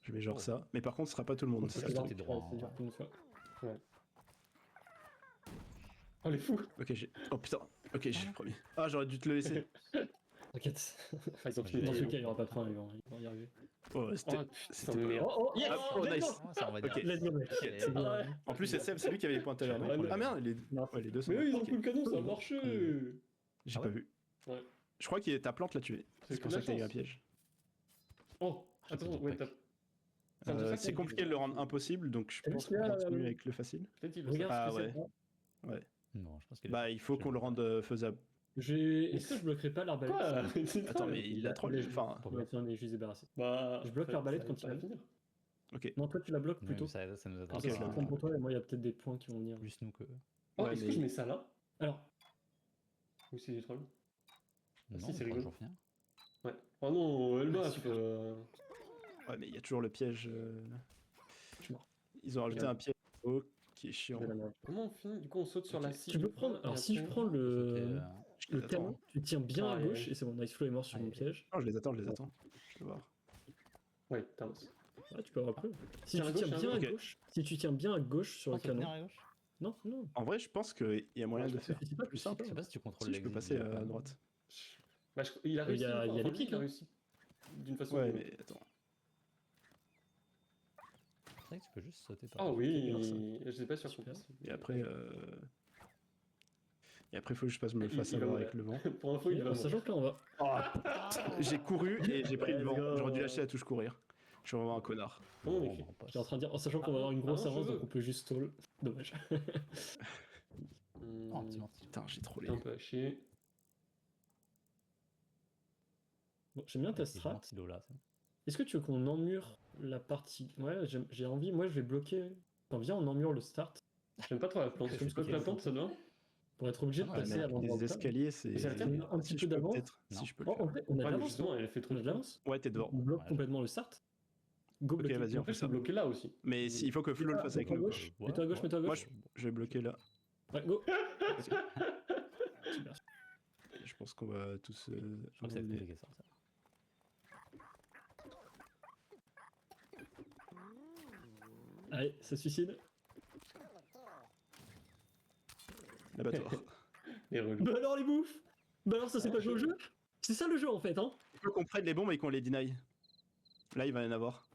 Je vais genre Oh. ça. Mais par contre, ce sera pas tout le monde. Ouais, c'est c'est ça. ça. dur, t'es droit, c'est dur hein. pour une fois. Oh, les fous! Ok, j'ai. Oh putain, ok, j'ai le premier. Ah, j'aurais dû te le laisser. T'inquiète. Ah, ils ont Dans fini. Dans ce les- cas, il n'y aura pas de point, ils vont y arriver. Oh, c'était. Oh, putain, c'était merde. Oh, yes! Ah, oh, Let's nice. go. Oh, ça, on va dire. Ok. Let's go, mec. Ok. C'est bien. En plus, c'est Seb, c'est lui qui avait les points tout à l'heure. non Ouais, Ah merde, Non, ouais, les deux sont. Mais eux, ils ont Ok. pris le canon, ça a marché! J'ai Ah pas ouais vu. Ouais. Je crois que ta plante l'a tué. C'est que pour de ça la que t'as eu un chance. piège. Oh, J'ai attends, pas de ouais, pack. t'as. C'est un C'est compliqué de le rendre impossible, donc je T'as vu pense ce qu'il y qu'on a, continue avec le facile. Peut-être il veut Regarde Ah, ce que ouais. c'est. Ouais. Non, je pense qu'il Bah, il faut qu'on le rende faisable. Est-ce que je bloquerai pas l'arbalète? Quoi? Attends, mais il a trop Allez, le. Enfin, Ouais, tiens, mais je les ai débarrassés. Bah. Je bloque l'arbalète quand il va arrive. finir. ok. Non, toi tu la bloques Oui, plutôt. mais ça nous Comme attend. ça, Ok, c'est là. un point pour toi et moi il y a peut-être des points qui vont venir. Plus nous que. Oh, Ouais, est-ce que mais- je mets ça là? Alors, Ou c'est des trolls? Non, si, c'est on rigolo. toujours finir. Ouais. Oh non, elle baffe. super. Ouais, mais il y a toujours le piège. je suis mort. Ils ont rajouté Regarde. un piège haut qui est chiant. Je vais la merde. Comment on finit? Du coup, on saute sur la Ok. cible. Tu peux prendre. Alors, si je prends Sauter, le Attends. canon, tu tiens bien à Ouais. gauche et c'est bon, Nice Flow est mort sur mon Ouais. piège. Non, je les attends, je les attends. Je vais voir. Ouais, t'avances. Ouais, tu peux avoir après. Si Tiens tu à tiens gauche, bien hein. à Ok. gauche, si tu tiens bien à gauche sur le on peut venir canon. à gauche. Non, non. En vrai, je pense qu'il y a moyen de le faire. Suffit pas, plus suffit simple. Je sais pas si tu contrôles Si, je peux l'exit passer du- à droite. Bah, il a réussi. Il y a enfin, les lui, pics, il a hein. réussi. D'une façon. Ouais, mais attends. C'est vrai que tu peux juste sauter par Ah là. oui, je sais pas sûr. Super. Et après, faut que je passe me fasse il va avoir mourir. avec le vent. Pour info, il va En sachant que là, on va. Oh, j'ai couru et j'ai pris le Let's vent. go. J'aurais dû lâcher la touche courir. Je suis vraiment un connard. Comment on Bon, écrit on passe. J'étais en train de dire, en sachant qu'on va avoir une grosse Ah non, avance, je donc veux. on peut juste stall. Dommage. Oh, un petit menti. Putain, j'ai trop les. Un peu haché. Bon, j'aime bien ta C'est strat. gentil, là. ça. Est-ce que tu veux qu'on emmure la partie? Ouais, j'ai envie. Moi, je vais bloquer. Enfin, viens, on emmure le start. J'aime pas trop la plante. Je Je sais pas que la plante, ça doit. Pour être obligé de Ah non, passer mais avant de Les rentrer. escaliers, c'est. Mais ça alterne un petit Si peu je peux d'avance. peut-être. Non. Si je peux le Oh, faire. en fait, on a de Ouais, mais l'avance. justement, elle fait trop On a de l'avance. Ouais, t'es devant. On bloque Ouais, complètement le start. Go Ok, bloquer. vas-y, on Après, fait je peux ça. bloquer là aussi. Mais il faut que Flo le fasse avec Mets-toi à nous. gauche. Ouais, Mets-toi à gauche, ouais. mets-toi à Moi, gauche. je vais bloquer là. Ouais, go. Super. Je pense qu'on va tous. Je crois que c'est compliqué ça. Allez, ça se suicide. L'abattoir. Les relous. Bah alors les bouffes. Bah alors ça c'est pas joué au jeu. C'est ça le jeu en fait, hein. Il faut qu'on prenne les bombes et qu'on les deny. Là, il va y en avoir.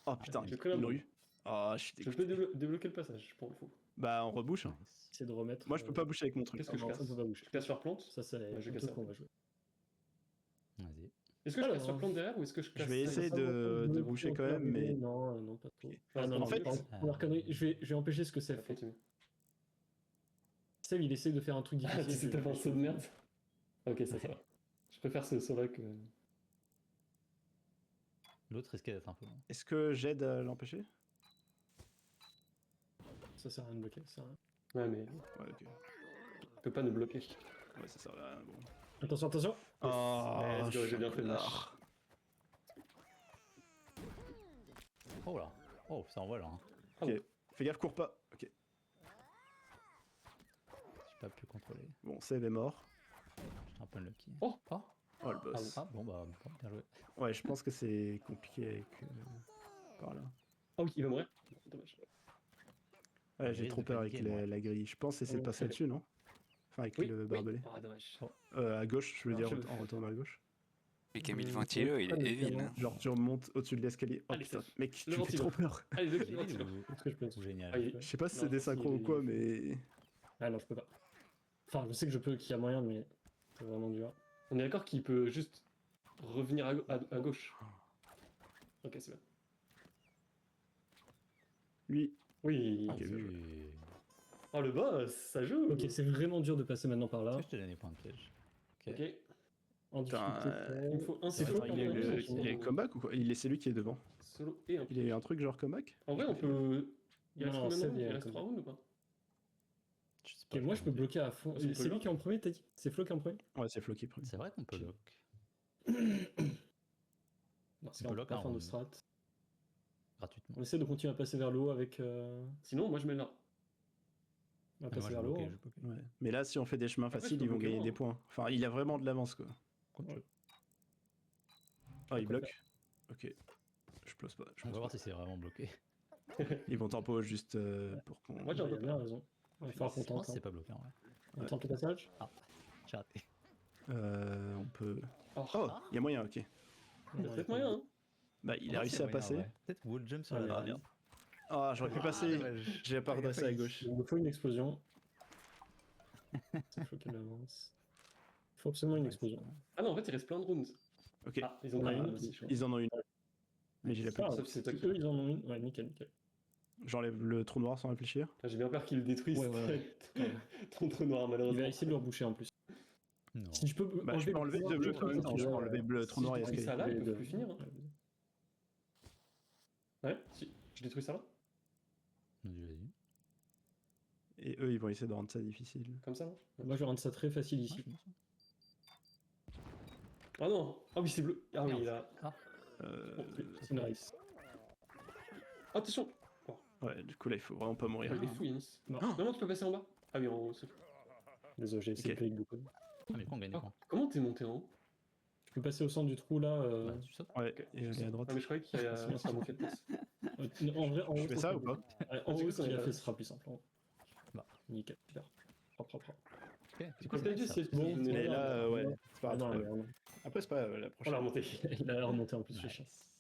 Oh putain, J'ai pris la une bombe. rue. Oh, je suis Je dégoûté. peux débloquer le passage, pour le coup. Bah, on rebouche. C'est de remettre. Moi, je peux pas boucher avec mon truc. Qu'est-ce que je non, casse ça, on peut pas bouger. Je casse sur plante. Ça c'est Ouais, je un casse truc ça. qu'on va jouer. Vas-y. Est-ce que je Alors, casse sur plante derrière ou est-ce que je casse vais essayer de boucher quand même, mais- Non, non, pas trop. Ok. Ah non, En non, fait- première connerie, je vais empêcher ce que ça Ça fait. continue. Seb, il essaie de faire un truc Ah, tu sais, difficile. t'as un saut de merde. Ok, ça va. Je préfère ce saut-là que. L'autre risquait d'être un peu long. Est-ce que j'aide à l'empêcher? Ça sert à rien de bloquer, ça sert à rien. Ouais, mais Ouais, ok. je peux pas nous bloquer. Ouais, ça sert à rien. Bon. Attention, attention. Oh, let's go, j'ai bien fait le match. connard. Oh là. Oh, ça envoie là. Hein. Ok. Fais gaffe, cours pas. Ok. J'ai pas pu contrôler. Bon, Seb est mort. J'étais un peu unlucky. Oh. Oh. Oh, le boss. Ah bon, bah, bien joué. Ouais, je pense que c'est compliqué avec. Par là. Ah oui, il va mourir. Dommage. Ouais, Ouais, j'ai risque trop de peur avec paniquer, moi. la grille. Je pense essayer de passer dessus, non? Enfin, avec Oui, le oui. barbelé. Ah, dommage. À gauche, je veux Ah, dire, je le en retournant à gauche. Mais Camille Ventilo, il est évil. Hein. Genre, tu remontes au-dessus de l'escalier. Oh Allez, putain, ça. mec, tu Le fais ventilo. trop peur. Allez, deux Ou- kills, Est-ce que je peux ou génial. Ah, il- Je sais pas si Non, c'est des si, synchros ou quoi, mais. Ah non, je peux pas. Enfin, je sais que je peux, qu'il y a moyen, mais c'est vraiment dur. On est d'accord qu'il peut juste revenir à gauche. Ok, c'est bien. Lui. Oui. Ok, bien joué. Oui. Oh, le boss, ça joue. Ok, c'est vraiment dur de passer maintenant par là. Est-ce que je t'ai donné point de piège? Ok. En Putain, difficulté. Il me faut un C'est solo. faux, Il est, il il est comeback ou quoi? C'est lui qui est devant. Solo et un Il a eu un truc genre comeback? En vrai, on peut. Il Non, reste non, combien de Seb, rounds il y a Il un reste 3 rounds ou pas Je sais Ok, moi je peux comment bloquer à fond. Ah, c'est C'est lui Flo. qui est en premier, t'as dit? C'est Flo qui est en premier? Ouais, c'est Flo qui prend. dire. C'est vrai qu'on peut lock. Non, c'est On en bloque fin un de round. strat. Gratuitement. On essaie de continuer à passer vers le haut avec. Sinon, moi je mets là. On va Ah, passer moi, vers je le haut. bloquais, hein. je bloquais. Ouais. Mais là, si on fait des chemins Après, faciles, je peux ils vont bloquer gagner moi, des hein. points. Enfin, il a vraiment de l'avance, quoi. Comme tu veux. Ah, il Pourquoi bloque. Ok. Je pose pas. Je On pose va voir pas. si c'est vraiment bloqué. Ils vont tempo juste pour qu'on. Moi j'ai un Il a peu bien peur. raison. Il va falloir qu'on Je pense tente. que c'est pas bloqué en vrai. On tente le passage. J'ai raté. On peut. Oh, Oh, il y a moyen, ok. il y a peut-être moyen, hein. Bah, il a réussi à passer. Peut-être wall jump sur Ah, la merde. dernière. Ah, j'aurais pu passer. J'ai pas redressé à gauche. Il nous faut une explosion. Il faut qu'elle avance. Il faut absolument une explosion. Ah non, en fait, il reste plein de rounds. Ok. Ah, ils ont On a pas une. une aussi, je crois. Ils en ont une. Mais j'ai la Ah, petite. Sauf si c'est toi qui. eux, ils en ont une. Ouais, nickel, nickel. J'enlève le trou noir sans réfléchir. Ah, j'ai bien peur qu'il le détruise. Ouais, ouais, Ton trou noir, Il malheureusement. va essayer de le reboucher en plus. Non. Si je peux Bah, je peux enlever le deux bleus trou en même temps. Je peux noir, enlever le trou si noir je et détruis escalier. ça là, ils les peuvent deux. plus finir. Hein. Ouais, si. Je détruis ça là. Vas-y. Et eux, ils vont essayer de rendre ça difficile. Comme ça, là. Moi, je vais rendre ça très facile ici. Ah non. Ah oui, c'est bleu. Ah oui, Merde. là. C'est une race. Attention. Ouais, du coup, là, il faut vraiment pas mourir. Il est fou, Yanis. Non. Non, tu peux passer en bas. Ah oui, en haut, c'est fou. Désolé, j'ai essayé Ok. de cliquer beaucoup. Ah, mais on gagne des Ah, points. comment t'es monté en haut Je peux passer au centre du trou là. Bah, tu sautes. Ouais, et aller à droite. Ah, mais je croyais qu'il y a un bouquet de place. En vrai, en Je haut, fais c'est ça plus ou pas? Ouais, en Ah, du haut, coup, ce qu'il quand a il a- fait, ce sera plus simple. Bah. Nickel, super. Propre, propre. Ok, Tu peux peut-être essayer de Bon, donner Mais l'air. là, ouais, c'est pas Ah non, grave. mais non. Après, c'est pas la On l'a prochaine. remonté. Il a remonté en plus, le chien. Nice.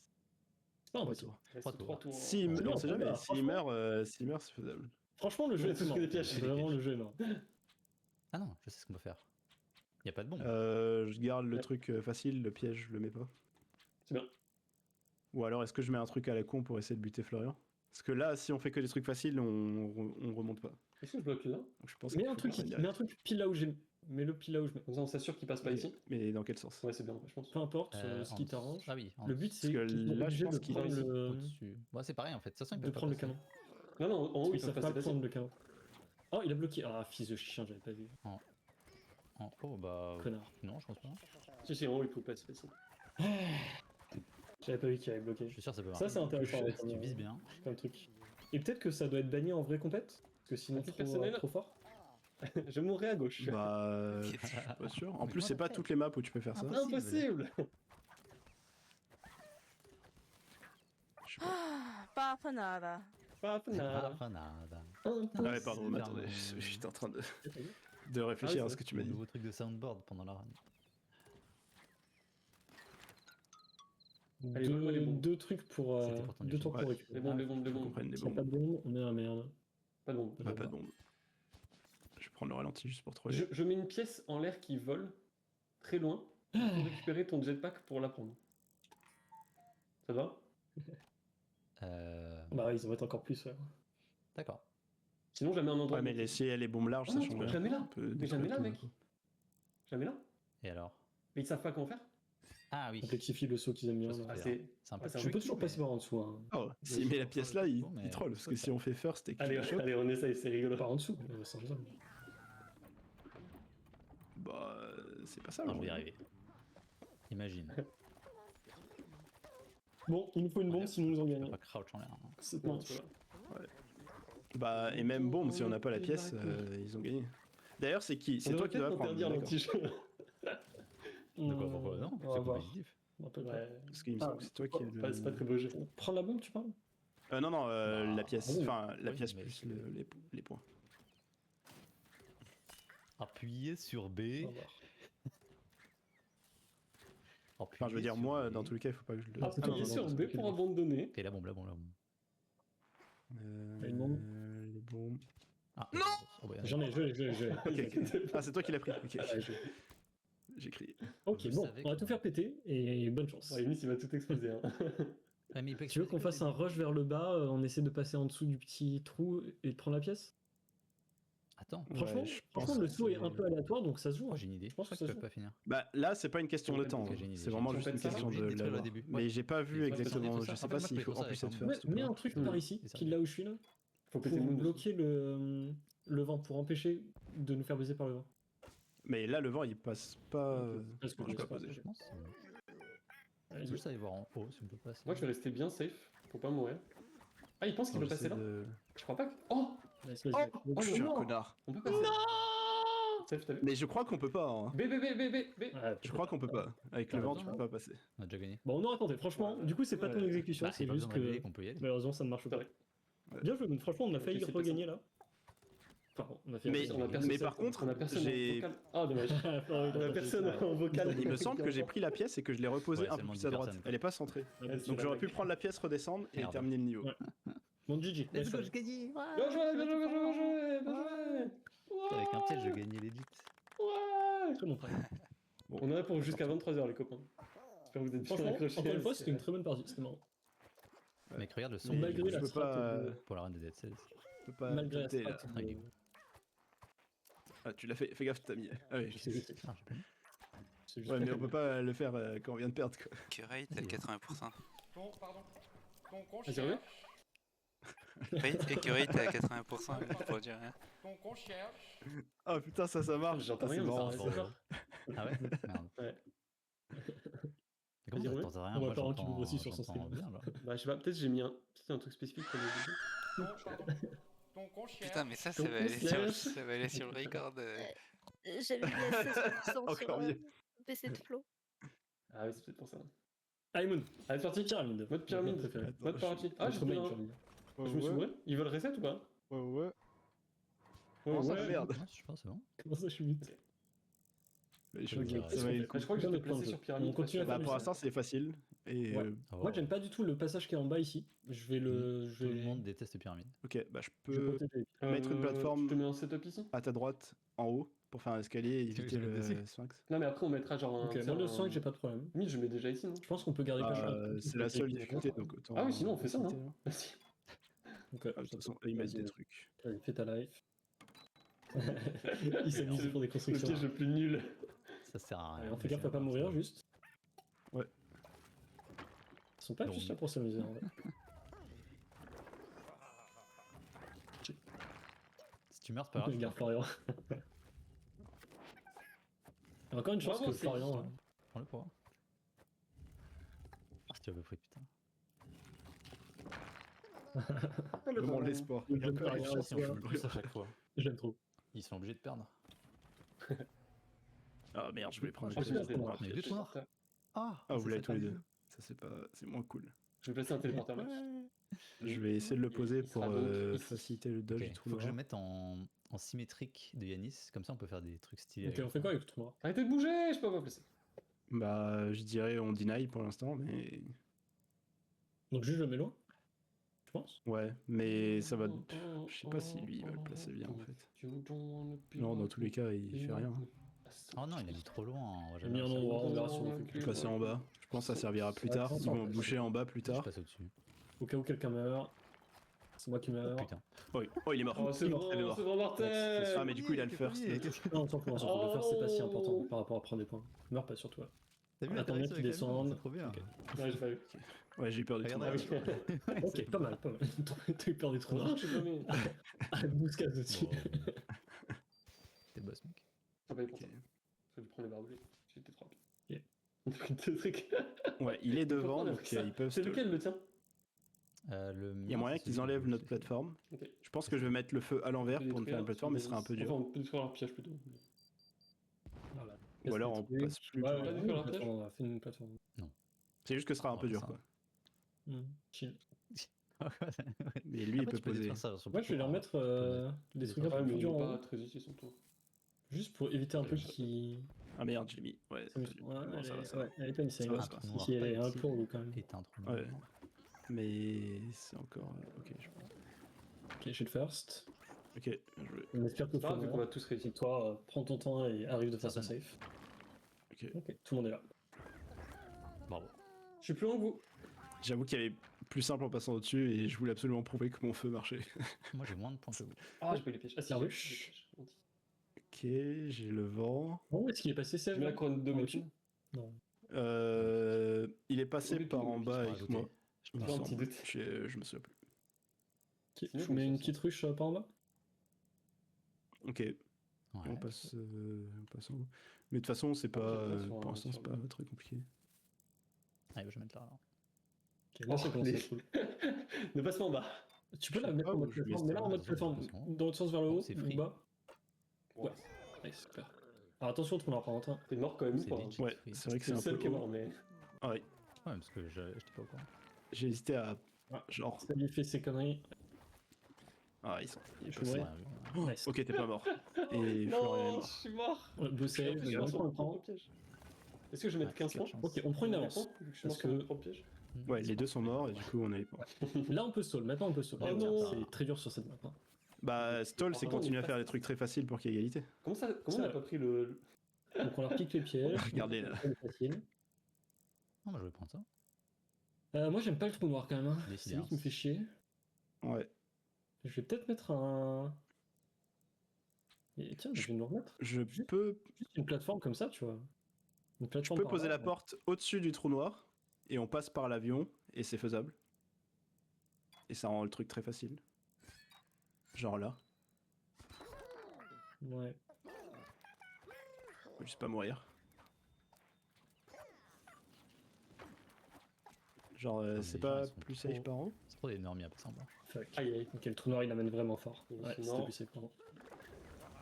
C'est pas Trois impossible. tours. Il Trois reste tours. 3 tours. Si, C'est bien, on sait on jamais, va, s'il meurt, c'est faisable. Franchement, le jeu On a est tous mort. fait des pièges. C'est vraiment le jeu est mort. Ah non, je sais ce qu'on peut faire. Y a pas de bombe. Je garde le Ouais. truc facile, le piège, je le mets pas. C'est bien. Ou alors, est-ce que je mets un truc à la con pour essayer de buter Florian? Parce que là, si on fait que des trucs faciles, on remonte pas. Est-ce que je bloque là? Donc je pense Mets qu'il un faut truc, qu'on aille mets un direct. truc pile là où j'ai. Mets-le pile là où je mets. Comme ça, on s'assure qu'il passe pas ici. Mais dans quel sens? Ouais, c'est bien, je pense. Peu importe ce En qui dessous. t'arrange. Ah oui, en Le but c'est Parce que qu'ils sont là, je obligés pense de qu'il prendre est le. au-dessus. Ouais, c'est pareil en fait. De toute façon, ils De peuvent pas prendre le passer. canon. Non, non, en haut, Parce ils qu'ils peuvent savent passer pas facile. prendre le canon. Oh, il a bloqué. Ah, fils de chien, j'avais pas vu. Oh bah. Connard. Non, je pense pas. Si, en haut, il peut passer facile. J'avais pas vu qu'il avait bloqué. Je suis sûr que ça peut Ça, c'est intéressant. marcher. Si tu vises bien. Comme truc. Et peut-être que ça doit être banni en vrai compète. Parce que sinon, Plus trop, personnel. trop fort. Je mourrai à gauche. Bah, je suis pas sûr. En plus, c'est pas toutes les maps où tu peux faire ça. Impossible! Je sais pas. Pas nada. Pas C'est nada. pas nada. Ah ouais, pardon, mais Super attendez, bon. j'étais en train de réfléchir Ah oui, à ce que tu m'as Le dit. nouveau truc de soundboard pendant la run. Allez, donne-moi les bombes. Deux trucs pour. C'était pour ton Deux tours Ouais. pour Les récupérer. bombes, les bombes, les Faut qu'on bombes. prenne des S'il n'y a pas bombes. de bombe, on est à la merde. Pas de bombes. Pas de bombe. Je vais prendre le ralenti juste pour trouver. Je mets une pièce en l'air qui vole très loin pour récupérer ton jetpack pour la prendre. Ça te va? Bah, ils en mettent encore plus. Ouais. D'accord. Sinon, jamais un endroit. Ouais, mais laisser les bombes larges, Ah ça non, change tu peux rien. jamais là. On peut Mais jamais là, détruire mec. tout. Jamais là. Et alors? Mais ils savent pas comment faire. Ah oui. Complexifie le saut qu'ils aiment bien. Ça, là. Ah, c'est c'est. C'est un peu Ah, c'est un Tu peux tricky, toujours mais- passer par en dessous. Hein. Oh, s'il met la pièce là, il mais- troll. Parce que si on fait first et qu'il Allez, la chope, allez, on essaye, c'est rigolo. Par en dessous. Sans raison. bah, c'est pas ça. Non, je vais y genre. arriver. Imagine. Bon, il nous faut une bombe, sinon nous en Je peux gagnons. pas crouch en l'air. hein. C'est Non, bon. tu peux pas. Bah, et même bombe, si on n'a pas la pièce, ils ont gagné. D'ailleurs, c'est qui? C'est On toi devrait qui dois peut-être prendre. interdire d'accord. l'anti-jeu. De quoi, pourquoi? Non, On c'est va voir. compétitif. On peut Ouais. Parce qu'il me semble que c'est toi qui as le- C'est pas très beau jeu. Prendre la bombe, tu parles? Non, non, la pièce. oui. Enfin, la Oui, pièce mais plus c'est- les points. Appuyez sur B. On va voir. Enfin, je veux dire, moi, dans tous les cas, il faut pas que je le. Appuyez non, sur parce B que- pour abandonner. Ok, la bombe, la bombe, la bombe. Les bombes bombes. Ah, Non oh, bah, J'en ai, je. Ok, ok. Ah, c'est toi qui l'as pris. Ok. Ouais, J'ai crié. Ok, Je bon, savais on va que- tout faire péter et bonne chance. Ouais, Yunis, il va tout exploser. Hein. Ouais, mais il peut Tu veux qu'on fasse un rush vers le bas, on essaie de passer en dessous du petit trou et de prendre la pièce? Attends, Franchement, Ouais, je pense franchement le que saut est c'est- un peu aléatoire, donc ça se joue. moi hein. j'ai une idée. Je pense que Je crois ça qu'ils se peuvent pas finir. Bah là, c'est pas une question de Ok, temps. j'ai une idée, C'est j'ai vraiment une juste idée. une question Obligé de de détruire le l'avoir. début. Mais Ouais. j'ai pas vu Ouais, exactement. c'est Je ça. sais En pas fait, s'il moi, je faut fais en ça plus avec être mon- first ou Mets pas. un truc Hmm. par ici, C'est ça. qui est là où je suis là, Faut péter pour le moon. bloquer le vent, pour empêcher de nous faire baiser par le vent. Mais là, le vent, il passe pas. Parce que non, j'ai je pas sais posé. Je pense. Allez, Je veux juste aller voir en haut si on peut passer. Moi, je vais rester bien safe pour pas mourir. Ah, il pense qu'il peut passer là? Je crois pas que. Oh! Vas-y, Oh, vas-y. oh, Je suis un non. connard. On peut passer. Safe, t'as vu? Mais je crois qu'on peut pas. hein. B, B, B, B, B, B. Ouais, Je crois qu'on peut pas. Avec le Ah, vent, non, tu non. peux pas passer. On a déjà gagné. Bon, on aurait tenté, franchement. Du coup, c'est pas ton Ouais. exécution, Bah, c'est pas juste besoin de révéler que qu'on peut y aller. malheureusement ça ne marche pas. Ouais. Bien joué, franchement, on a failli Ok, c'est regagner là. Enfin, bon, on a fait Mais- On a personne- mais par contre, on a personne en j'ai- vocal. Ah, dommage. On a personne en vocal. Il me semble que j'ai pris la pièce et que je l'ai reposée Ouais, un peu seulement plus 10 à droite. personnes, quoi. Elle est pas centrée. Ouais, Donc j'aurais pu prendre la pièce, redescendre et Merde. terminer le niveau. Ouais. Bon, GG. Let's go, Ouais, je gagnais. Bien joué, bien joué, bien joué, bien joué, bien joué. Avec un piège, je gagnais legit. Ouais. Très bon travail. On en a pour jusqu'à 23h, les copains. J'espère que vous êtes bien Franchement, accrochés. encore une fois, c'était une très bonne partie, c'était marrant. Mec, regarde le son. Mais Malgré je la peux strat pas- de- Pour la run de Dead Cells. Je peux pas Malgré la péter, là. strat Ah, de- il est Ah, tu l'as fait. Fais gaffe, t'as mis. Ah oui. C'est juste- Ah, j'ai pas mis. c'est juste- Ouais, mais on peut pas le faire quand on vient de perdre quoi. Curate à 80%. Vas-y, reviens. Curate et Curate à 80% pour dire rien. Ah putain, ça marche. J'entends Ah, c'est rien, mais ça marrant. reste Bon, fort. Ah ouais? Merde. Ouais. Mais comment Vas-y, ça ouais. t'entends rien? On va Moi, faire un j'entends- tube aussi sur son j'entends stream. bien, là. Bah, je sais pas, peut-être j'ai mis un truc spécifique pour le début. Putain, mais ça Ton va aller sur, concierge. ça va aller sur le record. J'avais mis à 16% sur Encore mieux. PC de Flo. Ah oui, c'est peut-être pour ça. Allez, Moon. Allez, c'est parti. Pyramide. Mode pyramide. Préféré. Mode parati. Ah, j'ai Notre main trouvé un. pyramide. Je me suis bourré. Ils veulent reset ou pas? Ouais. Oh, ça, ouais. merde. Non, je pense c'est bon. Comment ça, je suis vite? Je Ok. ça va être Je crois que je Plein vais de te placer plans, sur on pyramide. continue à Bah, faire pour ça. l'instant, c'est facile. Et Ouais. Ah, Moi, j'aime pas du tout le passage qui est en bas ici. Je vais le. Je Tout le vais... monde déteste les pyramides. ok, bah, je je vais peux protéger. mettre une plateforme Je te mets un setup ici. à ta droite, en haut, pour faire un escalier et éviter je vais le dessus. sphinx. Non, mais après, on mettra genre un. Ok, tu sais, moi, le un- 5, j'ai pas de problème. Limite, je mets déjà ici, non? Je pense qu'on peut garder Bah, que c'est la seule difficulté, donc autant. Ah oui, sinon, on fait ça, faciliter, non? hein. Vas-y. Ok, Ah, de toute façon, là, ils mettent des trucs. Allez, fais ta life. Il s'amuse pour des Le constructions. piège le plus nul. Ça sert à rien. Allez, on fait mais gaffe c'est à pas grave, mourir ça. juste. Ouais. Ils sont pas Non, juste mais- là pour s'amuser en vrai. Si tu meurs, c'est pas grave. Je garde Florian. Il y a encore une chance Bravo, que c'est Florian. juste. Prends-le pour. Ah, si tu avais pris, putain. Vraiment l'espoir. Je peux Encore une rien, chance, c'est on vrai. joue le Plus à chaque fois. J'aime trop. Ils sont obligés de perdre. Ah merde, je voulais prendre Ah, un je piège. vais placer un Mais deux trous noirs. téléporteur. Ah, Ah, vous c'est l'avez ça tous les que t'as deux. dit. Ça, c'est moins cool. Je vais placer un téléporteur, mec. Je vais essayer de le poser Il sera pour donc ici. faciliter le dodge Ok, du trou faut que je le noir. mette en symétrique de Yanis, comme ça on peut faire des trucs stylés. Ok, avec on fait quoi avec le trou noir? Arrêtez de bouger, je peux pas placer. Bah, je dirais on deny pour l'instant, mais. Donc juste je le mets loin? Je pense. Ouais, mais ça va. Je sais pas si lui il va le placer bien en fait. Non, dans tous les cas, il fait rien. Oh non, il a mis trop loin. J'ai mis un endroit, on verra si on fait Je quelque vais chose. passer en bas. Je pense que ça servira plus Ouais, tard. ça, Ils ça, vont on peut boucher en bas plus Je tard. passe au-dessus. Au cas où quelqu'un meurt. C'est moi qui meurs. Putain. Oh, oh, il est mort. Oh, c'est Il est mort, il est bon, mort. c'est bon, mortel. Ah, mais du coup, il a le first. Non, on s'en fout, on s'en fout. Le faire, c'est pas si important par rapport à prendre des points. Meurs pas sur toi. T'as vu Attends la bien qu'ils descendent. C'est trop bien. Ok. Ouais, j'ai pas vu. Ouais, j'ai eu peur du trou Regarde, noir. Ah oui. Ok, pas mal, pas mal. T'as eu peur des trous Heureusement noirs. que j'ai pas mis. Ah, bouscade dessus. T'es boss, mec. Ah bah, il prend Ok. ça. Je vais prendre les barbelés. J'étais trop rapide. Ok. Deux trucs. Ouais, il est devant, Pourquoi on a donc fait ça ils peuvent. C'est lequel le tien? Il y a moyen qu'ils enlèvent notre plateforme. Ok. Je pense que je vais mettre le feu à l'envers pour ne faire une plateforme, mais ce sera un peu dur. Enfin, on peut détruire leur piège plutôt. Voilà. Ou alors on passe plus. Ouais, par ouais, là. une plateforme, on a fait une plateforme. C'est juste que ce sera un On va peu faire dur ça. quoi. Chill. Mais lui, il peut poser. Moi, je vais leur mettre des trucs un Ouais, peu mais plus il durs est en pas haut. très utile son tour. Juste pour éviter un peu qu'ils. Ah merde, j'ai mis. Ouais, Ouais, bon, ça va, ça va. ouais, elle est pas insane. Ça va, hein. ça va. Si elle est un peu relou quand même. Et t'as un trou Ouais. Mais c'est encore. Ok, je pense. Ok, je suis le first. Ok, bien joué. On espère que C'est pas grave, vu qu'on va tous réussir. toi, prends ton temps et arrive de façon Certainement. safe. Ok. Ok, tout le monde est là. Bravo. Je suis plus loin que vous. J'avoue qu'il y avait plus simple en passant au-dessus et je voulais absolument prouver que mon feu marchait. Moi j'ai moins de points que vous. Ah, j'ai pas eu les pièges. Ah, si, Ah j'ai oui. eu les pièges. Gentil. Ok, j'ai le vent. Bon, est-ce qu'il est passé Je Sèvres mets la couronne de au-dessus métier. Non. Il est passé Au-dessus, par en bas je avec rajoutais. moi. Il me fais un semble. petit doute. Je me souviens plus. Ok, Sinon, je mets on une s'en petite ruche par en bas. Ok, Ouais. on passe en haut. Mais de toute façon, c'est pas. pas sur Pour un- l'instant, c'est sur pas le- très compliqué. Allez, je vais mettre là alors. Ok, là, c'est Oh, commencé les- cool. Ne passe pas en bas. Tu peux Je la sais mettre pas en où mode je mets plateforme, mais là en mode ça, plateforme, c'est bon. dans l'autre sens vers le Oh, haut c'est ou free. bas. Ouais. Nice, super. Alors attention, trou noir par contre. Hein. T'es mort quand même, C'est quoi. legit. Ouais, Oui. c'est vrai que C'est c'est le un seul peu. qui est haut. mort, mais. Ah ouais, Ouais, parce que j'étais pas au courant. j'ai hésité à. Ah. Genre. Ça lui fait ses conneries. Ah, il est Je passé. pourrais. Nice. Ok, t'es pas mort. Et Florian est Non, je mort. suis mort. Beau save, Je suis on mort prend le sur temps. mon piège. Est-ce que je vais mettre 15 points? Ok, on prend une avance. Vu que je suis Parce mort sur mon que- propre piège. Ouais, les deux sont morts et du coup, on a les points. Là on peut stall, maintenant on peut stall. Oh Là, non. c'est très dur sur cette map. Hein. Bah, stall, c'est Pardon, continuer à mais faire des trucs très faciles pour qu'il y ait égalité. Comment Ça- on a pas pris le. Donc on leur pique les pièges. Regardez, là. C'est facile. Non, bah, je vais prendre ça. Moi j'aime pas le trou noir quand même. Hein. C'est Décidément. lui qui me fait chier. Ouais. Je vais peut-être mettre un. Et tiens, je vais nous remettre. Je peux, Juste une plateforme comme ça, tu vois. Une je plateforme peux par poser là, la porte au-dessus du trou noir et on passe par l'avion et c'est faisable. Et ça rend le truc très facile. Genre là. Ouais. Faut juste pas mourir. Genre, mais c'est les gens, pas ils sont plus trop- safe par en haut? C'est trop d'énormes à passer en bas. Fuck. Aïe aïe. Ok, le trou noir il amène vraiment fort. Et Ouais, sinon- c'était plus safe, pardon.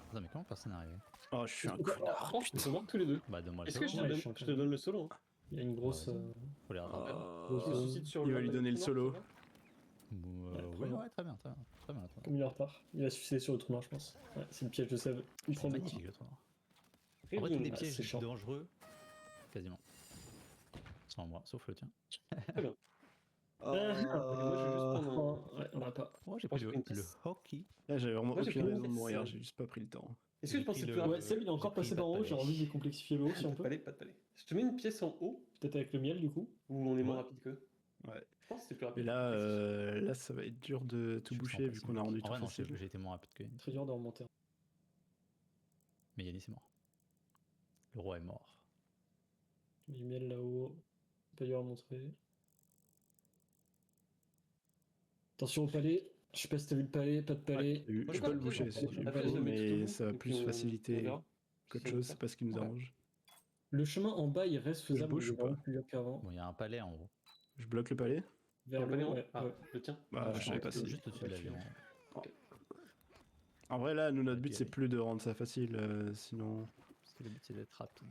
Attends, mais comment personne n'est arrivé? Oh, je suis un Oh, connard. Oh, ils sont morts tous les deux. Bah, donne-moi le Est-ce que je te solo. Ouais, donne je suis un je te donne le solo? Hein. Il y a une grosse. Vas-y. Faut les rattraper. Oh, Je me suicide sur il va lui donner le non, solo. ça va Oui, ouais, très bien, très bien. Très bien, très bien. Comme il est en retard. Il va se suicider sur le trou noir, je pense. Ouais, c'est le piège de Sève. Il prend C'est des magnifique le trou noir. Très En vrai, tous bien. les Ah, pièges c'est chiant. dangereux, quasiment. Sans moi, sauf le tien. Moi, je vais juste prendre un. Ouais, on l'a pas. Oh, j'ai Moi, pris j'ai le, pris une le pièce. hockey. Là, j'avais vraiment Moi, j'ai aucune pris une raison de pièce, mourir, j'ai juste pas pris le temps. Est-ce que je J'ai pense que pris c'est le- plus Ouais, rapide Seb, il est encore j'ai pris passé par en haut. pas de J'ai palais. envie de décomplexifier le haut si on Pas de peut. palais, pas de palais. Je te mets une pièce en haut Peut-être avec le miel, du coup. ou on est moins Ouais. rapide qu'eux. Ouais. Je pense que c'était plus rapide. Mais là, ça va être dur de tout Je suis boucher vu sans qu'on a rendu en tout vrai, non, facile. j'ai été moins rapide que Yannis. Très dur de remonter. Mais Yannis est mort. Le roi est mort. Du miel là-haut. Pas dur à montrer. Attention au palais. Je sais pas si t'as vu le palais, pas de palais. Je Moi, je peux le peux boucher le si piège, tu la pièce, je veux, la mets tout au mais bout, ça va et puis plus on faciliter verra qu'autre si ça chose, veut c'est faire. pas ce qui nous Ouais. arrange. Le chemin en bas, il reste faisable. bouge Il est ou pas vraiment plus dur qu'avant. Bon, il y a un palais en haut. Je bloque le palais. Il y a Vers un le palais haut, en haut ouais. Ah, ouais. le tien. Bah, Ouais, je savais pas c'est si. Juste au-dessus de l'avion. En vrai, là, nous, notre Ouais, but, puis c'est aller. plus de rendre ça facile, sinon Parce que le but c'est d'être rapide.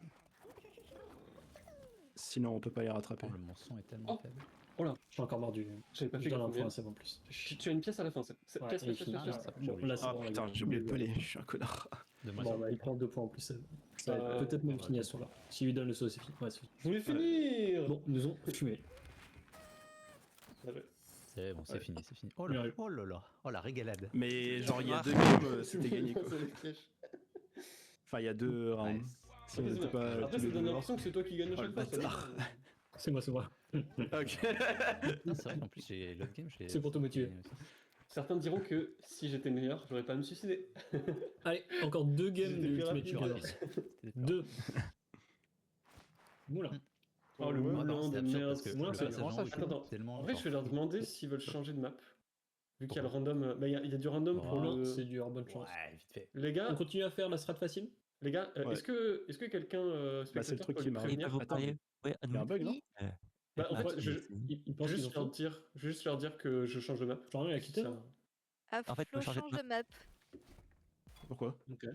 on peut pas les rattraper. Oh, mon son est tellement Oh. faible. Oh là, Je suis encore mordu. j'avais pas Je fait donne un gaffe. point à Seb en plus. Tu as une pièce à la fin. Ouais, Pièce, et pièce, il finit. pièce, pièce. ça, Bon, j'ai là, c'est Ah bon, putain, là, j'ai oublié le palais, je suis un connard. Donne-moi Bon, ça. bah, il prend 2 points en plus, Seb. Ça va être peut-être même ouais, fini à ok. ce là. S'il lui donne le saut, c'est fini. Ouais, c'est fini. Je voulais finir. Bon, ils nous ont fumé. C'est bon, c'est Ouais. fini, c'est fini. Oh Il là, arrive. oh là là, oh la régalade. Mais genre, il y a noir. 2 games, c'était gagné quoi. C'est le piège. Enfin, il y a 2 rounds. Nice. Si on n'était pas Après, tous ça les donne deux morts. l'impression que c'est toi qui gagne à Oh, chaque le fois. ça bâtard. dépend. C'est moi, c'est moi. Ok. Non, c'est vrai qu'en plus, j'ai l'autre game, j'ai. C'est pour te motiver. gagné aussi. Certains diront que si j'étais meilleur, j'aurais pas à me suicider. Allez, encore 2 games J'étais de plus Ultimate rapide. Warriors. C'était 2. Moulin. Oh, le Ah moulin non, de c'est absurde merde. parce que Moi, le c'est passage vraiment en ça, haut je est attends. tellement. En vrai, je vais leur demander s'ils veulent changer de map. Vu qu'il y a le Pourquoi random. Bah, il y a du random pour Moulin, le. c'est dur, bonne chance. Ouais, vite fait. Les On gars, continue à faire la strat facile. les gars, Ouais. est-ce que quelqu'un Bah, c'est le spectateur truc peut qui le marche. prévenir vous Attends, parliez ouais, à il y a un nous. bug, non Bah, en Ah, fait, Ils pensent qu'ils ont juste leur dire que je change de map. Florian, il a quitté Ça- là Ah, En fait, Flo faut changer de change de map. Pourquoi Ok.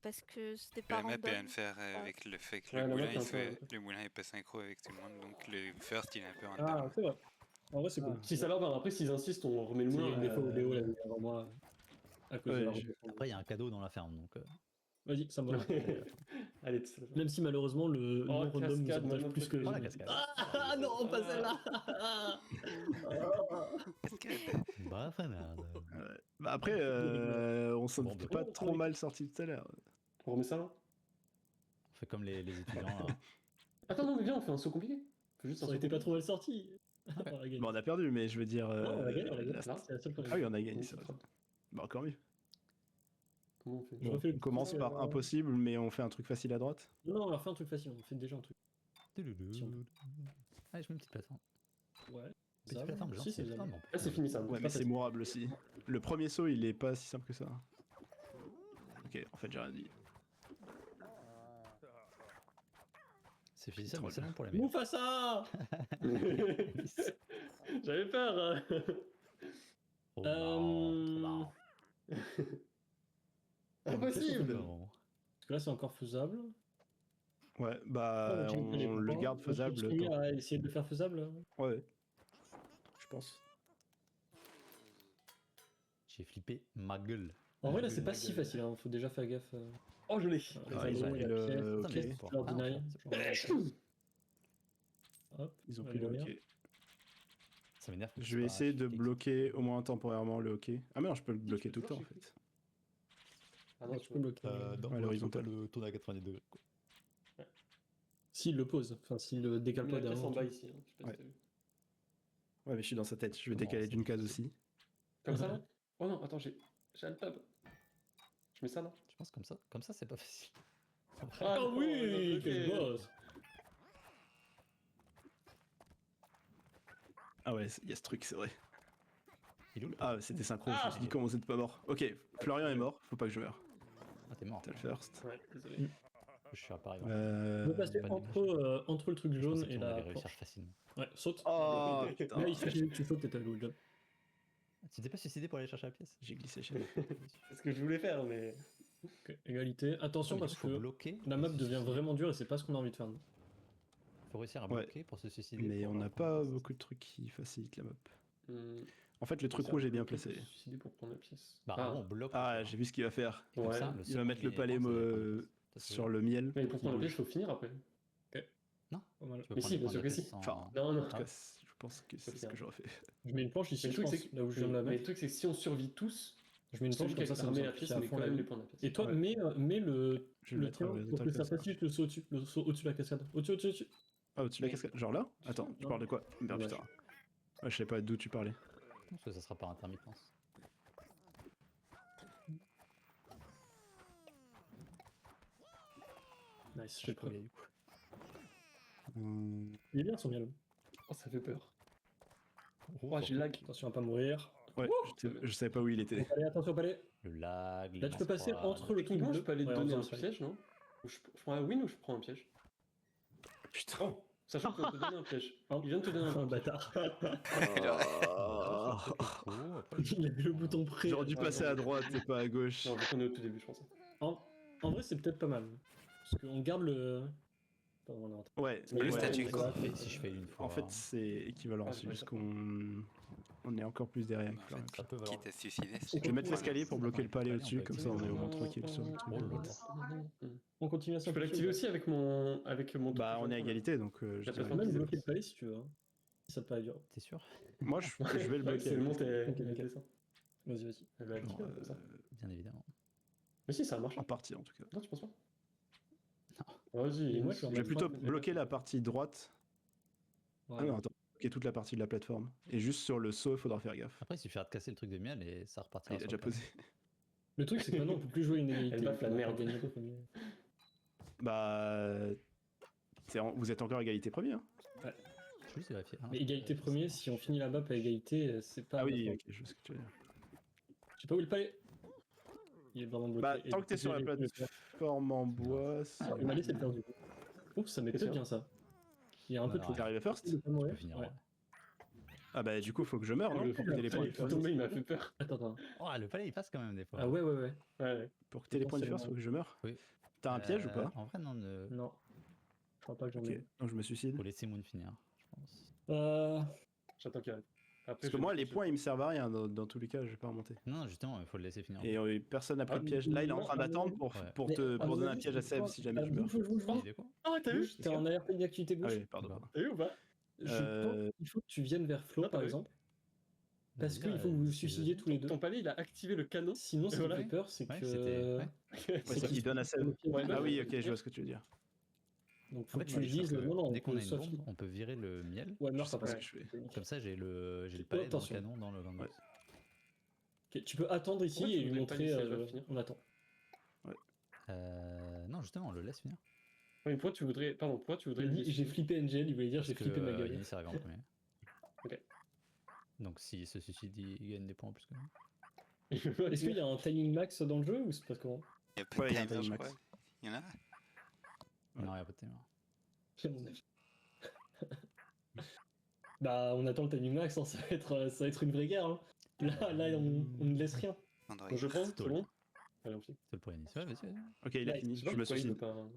Parce que c'était pas La map est random. unfair avec le fait que Ouais, le la moulin, map est un peu- le moulin est pas synchro avec tout le monde, donc le first il est un peu Ah, random. c'est vrai. En vrai, c'est cool. Si ça leur va, après s'ils insistent, on remet le Il y a moulin. eu des fois où Léo l'avait mis avant moi à cause de Ouais, la je- rotation. Après, il y a un cadeau dans la ferme, donc. Vas-y, ça me va. Allez, tout ça. Même si malheureusement le Oh, non random nous cascade, avantage moi, plus que. Oh la cascade. Ah non, pas celle-là. Bah, fanade. Bah après, on s'en Bon, était bah, pas trop mal sorti tout à l'heure. On remet ça là On fait comme les étudiants là. Attends, non, mais viens, on fait un saut compliqué. Faut juste Ça un aurait saut été pas compliqué. trop mal sorti. On a gagné. Bon, on a perdu, mais je veux dire. Non, on a gagné, on a gagné. la- C'est la seule fois. Ah oui, on a gagné, c'est vrai. Bah, encore mieux. Comment on fait Je refais le On commence coup, par impossible, mais on fait un truc facile à droite. Non, on a fait un truc facile, on fait déjà un truc. Si on peut. Allez, je mets une petite plateforme. Ouais. Petite Ça, plateforme, genre, si, c'est c'est faisable. vraiment. Ah, c'est fini ça. Ouais, mais c'est mourable aussi. Le premier saut, il est pas si simple que ça. Ok, en fait, j'ai rien dit. C'est faisable, mais Troll. c'est bon pour les meilleurs. Mufasa. J'avais peur. Oh, non, Impossible. non. Parce que là, c'est encore faisable. Ouais, bah, Check les on le points. garde Moi, faisable. Je continue tant- à essayer de le faire faisable. Ouais. Je pense. J'ai flippé ma gueule. En vrai, là, c'est pas si facile. Hein. Faut déjà faire gaffe. Oh, je l'ai. Les Ah, ils ont anneaux, pris la le- pièce, ok. Putain, mais c'est leur pas- deny. ah, c'est genre- Hop. Ils ont on va pris le le hockey. Ça m'énerve. que Je c'est vais pas essayer de fixe. bloquer au moins temporairement le hockey. Ah, mais non, je peux le bloquer tout le temps en fait. Ah Ouais, non, tu peux bloquer. Non, à l'horizontale. le tourner à 90 degrés. Quoi. S'il le pose. Enfin, s'il le décale J'ai pas mis la pièce derrière. en bas ici. Hein. Je sais pas Ouais. si t'as vu. Ouais, mais je suis dans sa tête. Je vais Comment décaler c'est d'une case difficile. aussi. Comme ça là Oh non, attends, j'ai un tab. Je mets ça là Je pense comme ça, c'est pas facile. Ah non, oui, ok. quel boss. Ah ouais, il y a ce truc, c'est vrai. Il est où le Ah, c'était synchro. Je me suis dit comment vous êtes pas mort. Ok, Florian est mort. Faut pas que je meure. Ah, t'es mort. T'as le first. Ouais, désolé. Je suis appareil. On peut passer pas entre le truc Je jaune pensais et qu'on allait la réussir planche. facilement. Ouais, saute. Oh putain. Là, il suffit que tu sautes et t'as le jaune. Tu t'es pas suicidé pour aller chercher la pièce? J'ai glissé chez C'est ce que je voulais faire, mais. Ok, égalité. Attention Mais parce du coup, que faut bloquer. la map devient vraiment dure et c'est pas ce qu'on a envie de faire. Faut réussir à Ouais. bloquer pour se suicider. Mais pour on n'a prendre pas la beaucoup de trucs qui facilitent la map. En fait, le truc Ça, rouge est bien on peut placé. se suicider pour prendre la pièce. Bah, Ah. on bloque. Ah, j'ai vu ce qu'il va faire. Comme Ouais. ça, le Il seul va mettre le premier palais élément, c'est de prendre la pièce. Ça, c'est sur le miel. Mais pour prendre la Rouge. pièce, faut finir après. Non, Pas mal. tu peux Mais prendre si, les bien points sûr de la que si. pièce sans- Enfin, Non, En non. tout cas, je pense que c'est ce que j'aurais fait. Je mets une planche ici, Mais le je truc, pense, c'est que, là où je viens de la mais mettre. le truc, c'est que si on survit tous, Je mets une celui planche qui comme a ça, ça cramé me la pièce, à met fond quand la même vie. les points de la pièce. Et toi, Ouais. mets le Je vais le mettre tien en pour que horizontal ça comme ça. facilite le saut au-dessus, le saut au-dessus de la cascade. Au-dessus. Ah, au-dessus de la cascade. Genre là? Attends, tu Non. parles de quoi? Merde, Ouais. putain. Ouais, je sais pas d'où tu parlais. Parce que ça sera par intermittence. Nice, j'ai le premier. du coup. Il est bien son miel. Oh, ça fait peur. Oh, j'ai lag. Attention à pas mourir. Ouais, je savais pas où il était. Allez, attention au palais. Le lag. Là, tu peux passer entre le truc Techniquement, je bleu. peux aller te Ouais, donner on un va faire piège, non? Ou je prends un win ou je prends un piège? Putain. Oh, sachant qu'on peut te donner un piège. Il vient de te donner un un piège. bâtard. Ah. Il a vu le bouton prêt. J'aurais dû Ouais, passer non. à droite et pas à gauche. Non, vu qu'on est au tout début, je pense. En vrai, c'est peut-être pas mal. Parce qu'on garde le. Pardon, on est rentré. Ouais, Mais le ouais, statu quo. ouais. Et si je fais une fois. En fait, c'est équivalent. Ah, C'est ouais, juste ça. qu'on est encore plus derrière. En fait, Ça peut valoir. quitte à se suicider. Je vais mettre l'escalier pour bloquer le palais Ouais, au-dessus, on peut comme ça on est au moins activer. tranquille sur le truc. Oh, l'autre. On continue à Je peux simplifier. l'activer aussi avec mon. Bah, on est à égalité, donc je La Tu dirais- peux plateforme même qui bloquer le palais si tu veux. Hein. Si ça te paraît dur. T'es sûr? Moi, je vais le bloquer. C'est le monte et Ok, ok. descend. Vas-y. Elle va Non, activer, comme ça. Bien évidemment. Mais si, ça a marché. En partie, en tout cas. Non, tu penses pas? Non. Vas-y. Et moi, je suis en Je vais mode plutôt fin. bloquer la partie droite. Ah non, attends. Bloquer toute la partie de la plateforme. Et juste sur le saut, il faudra faire gaffe. Après, il suffira de casser le truc de miel et ça Ah, repartira. il a sur déjà le palais. posé. Le truc, c'est que maintenant, on peut plus jouer une égalité. Elle baffe la Il faut merde. gagner le premier. Bah. Vous êtes encore égalité premier. Hein. Je vais juste vérifier. hein. Mais égalité premier, si on finit la map à égalité, c'est pas. Ah oui, d'accord. ok, je vois ce que tu veux dire. Je sais pas où est le palais. Il est vraiment bloqué. Bah, Et tant que t'es sur la il- plateforme en bois. Ah, il m'a laissé le faire du coup. Ouh, ça m'était sûr. bien ça. Il y a un peu de Non, truc. T'es arrivé first? De pas Je mourir. peux finir. Ouais. ouais. Ah bah, du coup, faut que je meure, non? Le Pour que t'aies les points palais du est first. tombé, il m'a fait peur. Attends. Oh, le palais il passe quand même des fois. Ah ouais. Ouais. Pour que t'aies les points du C'est first, bon. faut que je meure. Oui. T'as un piège ou pas? En vrai, non. Non. Je crois pas que j'en Ok, ai. donc je me suicide. Faut laisser Moon finir, je pense. J'attends qu'il arrive. Après, Parce que moi, les points, ils me servent à rien. Dans tous les cas, je vais pas remonter. Non, justement, il faut le laisser finir. Et personne n'a pris Ah, de piège. Là, il est en non, train d'attendre pour, ouais. pour, Mais, te, pour mon donner un avis, piège à c'est Seb quoi si jamais tu meurs. Bouge. Il est quoi Ah, t'as vu? Bouge, t'es en arrière-plan d'activité Ah gauche. oui, pardon. T'as vu ou pas? Je Euh, pense qu'il faut que tu viennes vers Flo Non, par t'as vu. exemple. Parce qu'il faut que vous vous suicidiez tous les deux. Ton palais, il a activé le canon. Sinon, ce qui me Voilà. fait peur, c'est Ouais, que. c'était. Ouais. Ouais, c'est qu'il donne à Seb. Ouais, Ah ouais. oui, ok, je vois ce que tu veux dire. Donc, faut En fait, que tu moi, le je pense dises. que Non, dès qu'on a une soit bombe, on peut virer le miel. Ouais, Je meurs sais pas pas ce pas. que je fais. Comme ça, j'ai le palais dans le Attention. canon dans le gunbox. Ouais. Ok, tu peux attendre ici Pourquoi tu et lui voudrais pas montrer. laisser Alva finir On attend. Non, justement, on le laisse finir. Oui, pourquoi tu voudrais. Pardon, pourquoi tu voudrais. J'ai flippé Angel, il voulait dire j'ai Parce flippé ma que gueule. Yanis arrive en premier. Ok. Donc s'il se suicide, il gagne des points en plus que nous. Est-ce qu'il y a un timing max dans le jeu ou c'est pas comment Il y a plus Ouais, de il y a un timer, je time crois. max. Il y en a? Non, il n'y a pas de timer. À mon avis. Bah, on attend le timing max, hein, ça va être une vraie guerre. Hein. Là, on ne laisse rien. Android. Donc je prends, c'est Stall. bon? Allez, on finit. C'est le pour Yanis. Ouais, vas-y. Ok, il a Ouais, fini. Je sais pas Je me pourquoi il veut suicide. pas.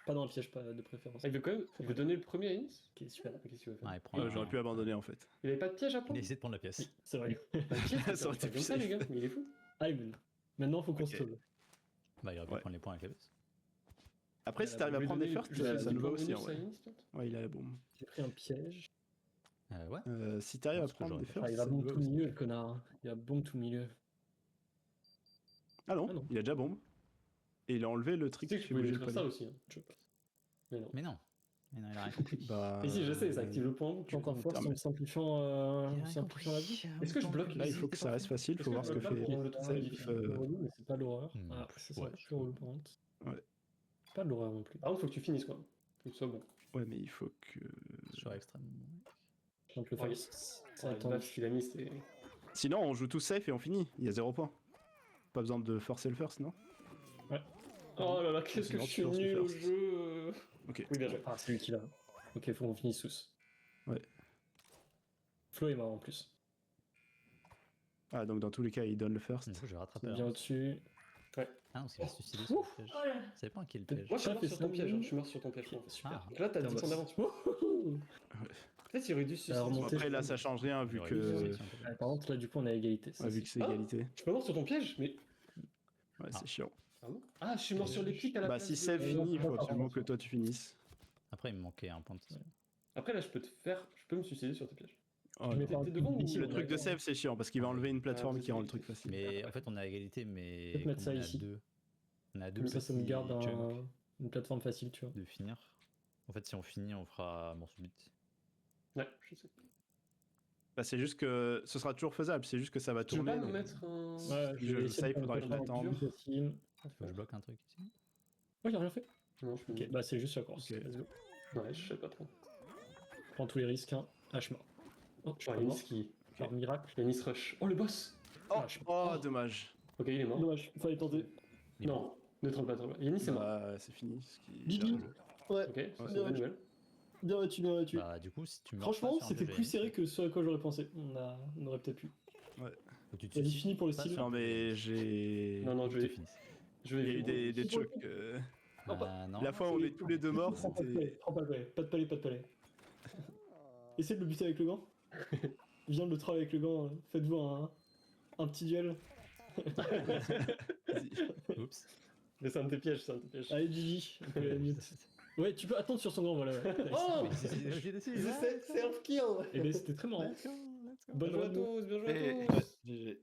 Pas dans le piège, pas de préférence. Ah, il veut quand même. Il veut donner le premier à Yanis? Ok, super. Qu'est-ce qu'il veut faire? Ah, il prend. J'aurais pu abandonner en fait. Il avait pas de piège à Il prendre? a essayé de prendre la pièce. C'est vrai. Pas de piège, Ça aurait été comme plus ça, les safe. gars, mais il est fou. Allez, maintenant, faut qu'on Ok. se sauve. Bah, il aurait pu Ouais. prendre les points avec la pièce. Après, si t'arrives à prendre des firsts, ça nous va aussi en vrai. Ouais, il a la bombe. J'ai pris un piège. Ouais. Si t'arrives à Parce que prendre des j'aurais firsts, Ah, il va ça bon nous va tout aussi. milieu, le connard. Il a bon tout milieu. Ah non, Ah non. il a déjà bombe. Et il a enlevé le Tu truc sais qui que fait tu pouvais bouger le faire ça panier. aussi, hein, je pense. Mais non. Mais non, il a rien compris. Bah, Et si, je sais, ça active le point en boucle. J'ai encore force en me simplifiant la vie. Est-ce que je bloque Là, il faut que ça reste facile, Est-ce faut que voir je ce que bloque fait. pour le temps C'est difficile relou, mais c'est pas l'horreur. Hmm. Ah, c'est Ouais, ça, je plus relou par contre. Ouais. C'est pas de l'horreur non plus. Par contre, faut que tu finisses quoi. Faut que ce soit bon. Ouais, mais il faut que. Sur extrême. Je viens de le Oh, faire. il- Ça Le attend. baf qu'il a mis, c'est. Sinon, on joue tous safe et on finit. Il y a 0 points. Pas besoin de forcer le first, non? Oh là là, qu'est-ce que Sinon, je tu suis lances le nul au first. jeu. Ok. Oui, bien joué. Ah, c'est lui qui l'a. Ok, faut qu'on finisse tous. Ouais. Flo est mort en plus. Ah, donc dans tous les cas, il donne le first. Du coup, je vais rattraper. C'est bien au-dessus. Ah non, c'est suicidé sur le piège. Ça dépend à qui est le piège. Moi, je suis Ça mort fait sur cinq ton piège. minutes. Je suis mort sur ton piège. Super. Ah, Donc là, t'as 10 Putain, d'avance. Peut-être il aurait dû se Ça a Bon, remonté. après, là, ça change rien vu Il aurait que, dû se laisser un peu. Par contre, là, du coup, on est à égalité. ça, vu c'est- que c'est Ah. égalité. Je suis pas mort sur ton piège, mais. Ouais, c'est chiant. Ah bon? Ah, je suis mort sur les clics à la Bah, place si de- Seb non, finit, il non, faut non, absolument non, que non. toi tu finisses. Après, il me manquait un point de toute façon. Après, là, je peux te faire. Je peux me suicider sur tes pièges. Oh, Je mets non. pas un T'es devant ou- ici, Le on truc est de d'accord. Seb, c'est chiant parce qu'il va enlever une plateforme Ah, qui rend le vas-y. truc facile. Mais en fait, on est à égalité, mais Peut-être mettre comme ça on est à ici. deux. On est à deux, Comme ça, ça me si garde Chunk une plateforme facile, tu vois. de finir. En fait, si on finit, on fera mort subite. Ouais, je sais. Bah, c'est juste que ce sera toujours faisable, c'est juste que ça va Tu veux tourner. pas me mais- mettre un. Ouais, je- vais ça, il essayer de faudra que je faire un l'attende. plus facile. Faut que je bloque un truc ici. Oh, il a rien fait. Non, je peux. Ok, bah c'est juste la course. Ok. Let's go. Ouais, je sais pas trop. Prends tous les risques, hein. Ah, je suis mort. Oh, je suis Oh, pas mort. Yanis qui. Par miracle. Yanis Rush. Oh, le boss! Oh, Ah, je- oh, dommage. Ok, il est mort. Dommage, fallait tenter. Il est Non, ne trompe pas, trompe pas. Yanis est mort. Bah, c'est fini. Ce qui est Gigi. génial. Ouais, Ok, ça, c'est Ouais. une bonne nouvelle. bien battu, bien battu. Bah, du coup, si tu meurs Franchement, pas sur un c'était piège plus à serré Yanis, que ce à quoi j'aurais pensé. On aurait peut-être pu. faut que tu te Vas-y, suicides fini pour le pas style. sur un Non, piège à mais Yanis. j'ai. Non, non, Faut je que tu vais. finisses. Je Il y a vais. eu des chocs. Non, Bah, non. La fois où on est tous les deux morts, Prends pas de c'était. palais, prends pas de palais, pas de palais, pas de palais. Essaye de le buter avec le gant. Viens de le troll avec le gant, faites-vous un petit duel. Vas-y. Oups. Mais c'est un de tes pièges, c'est un de tes pièges. Allez, Gigi, on peut aller mute. Ouais, tu peux attendre sur son gant, voilà. Ouais. Oh! Et ben c'était très marrant. Bonne Bien joué à rando. tous, bien joué Et- à tous! GG.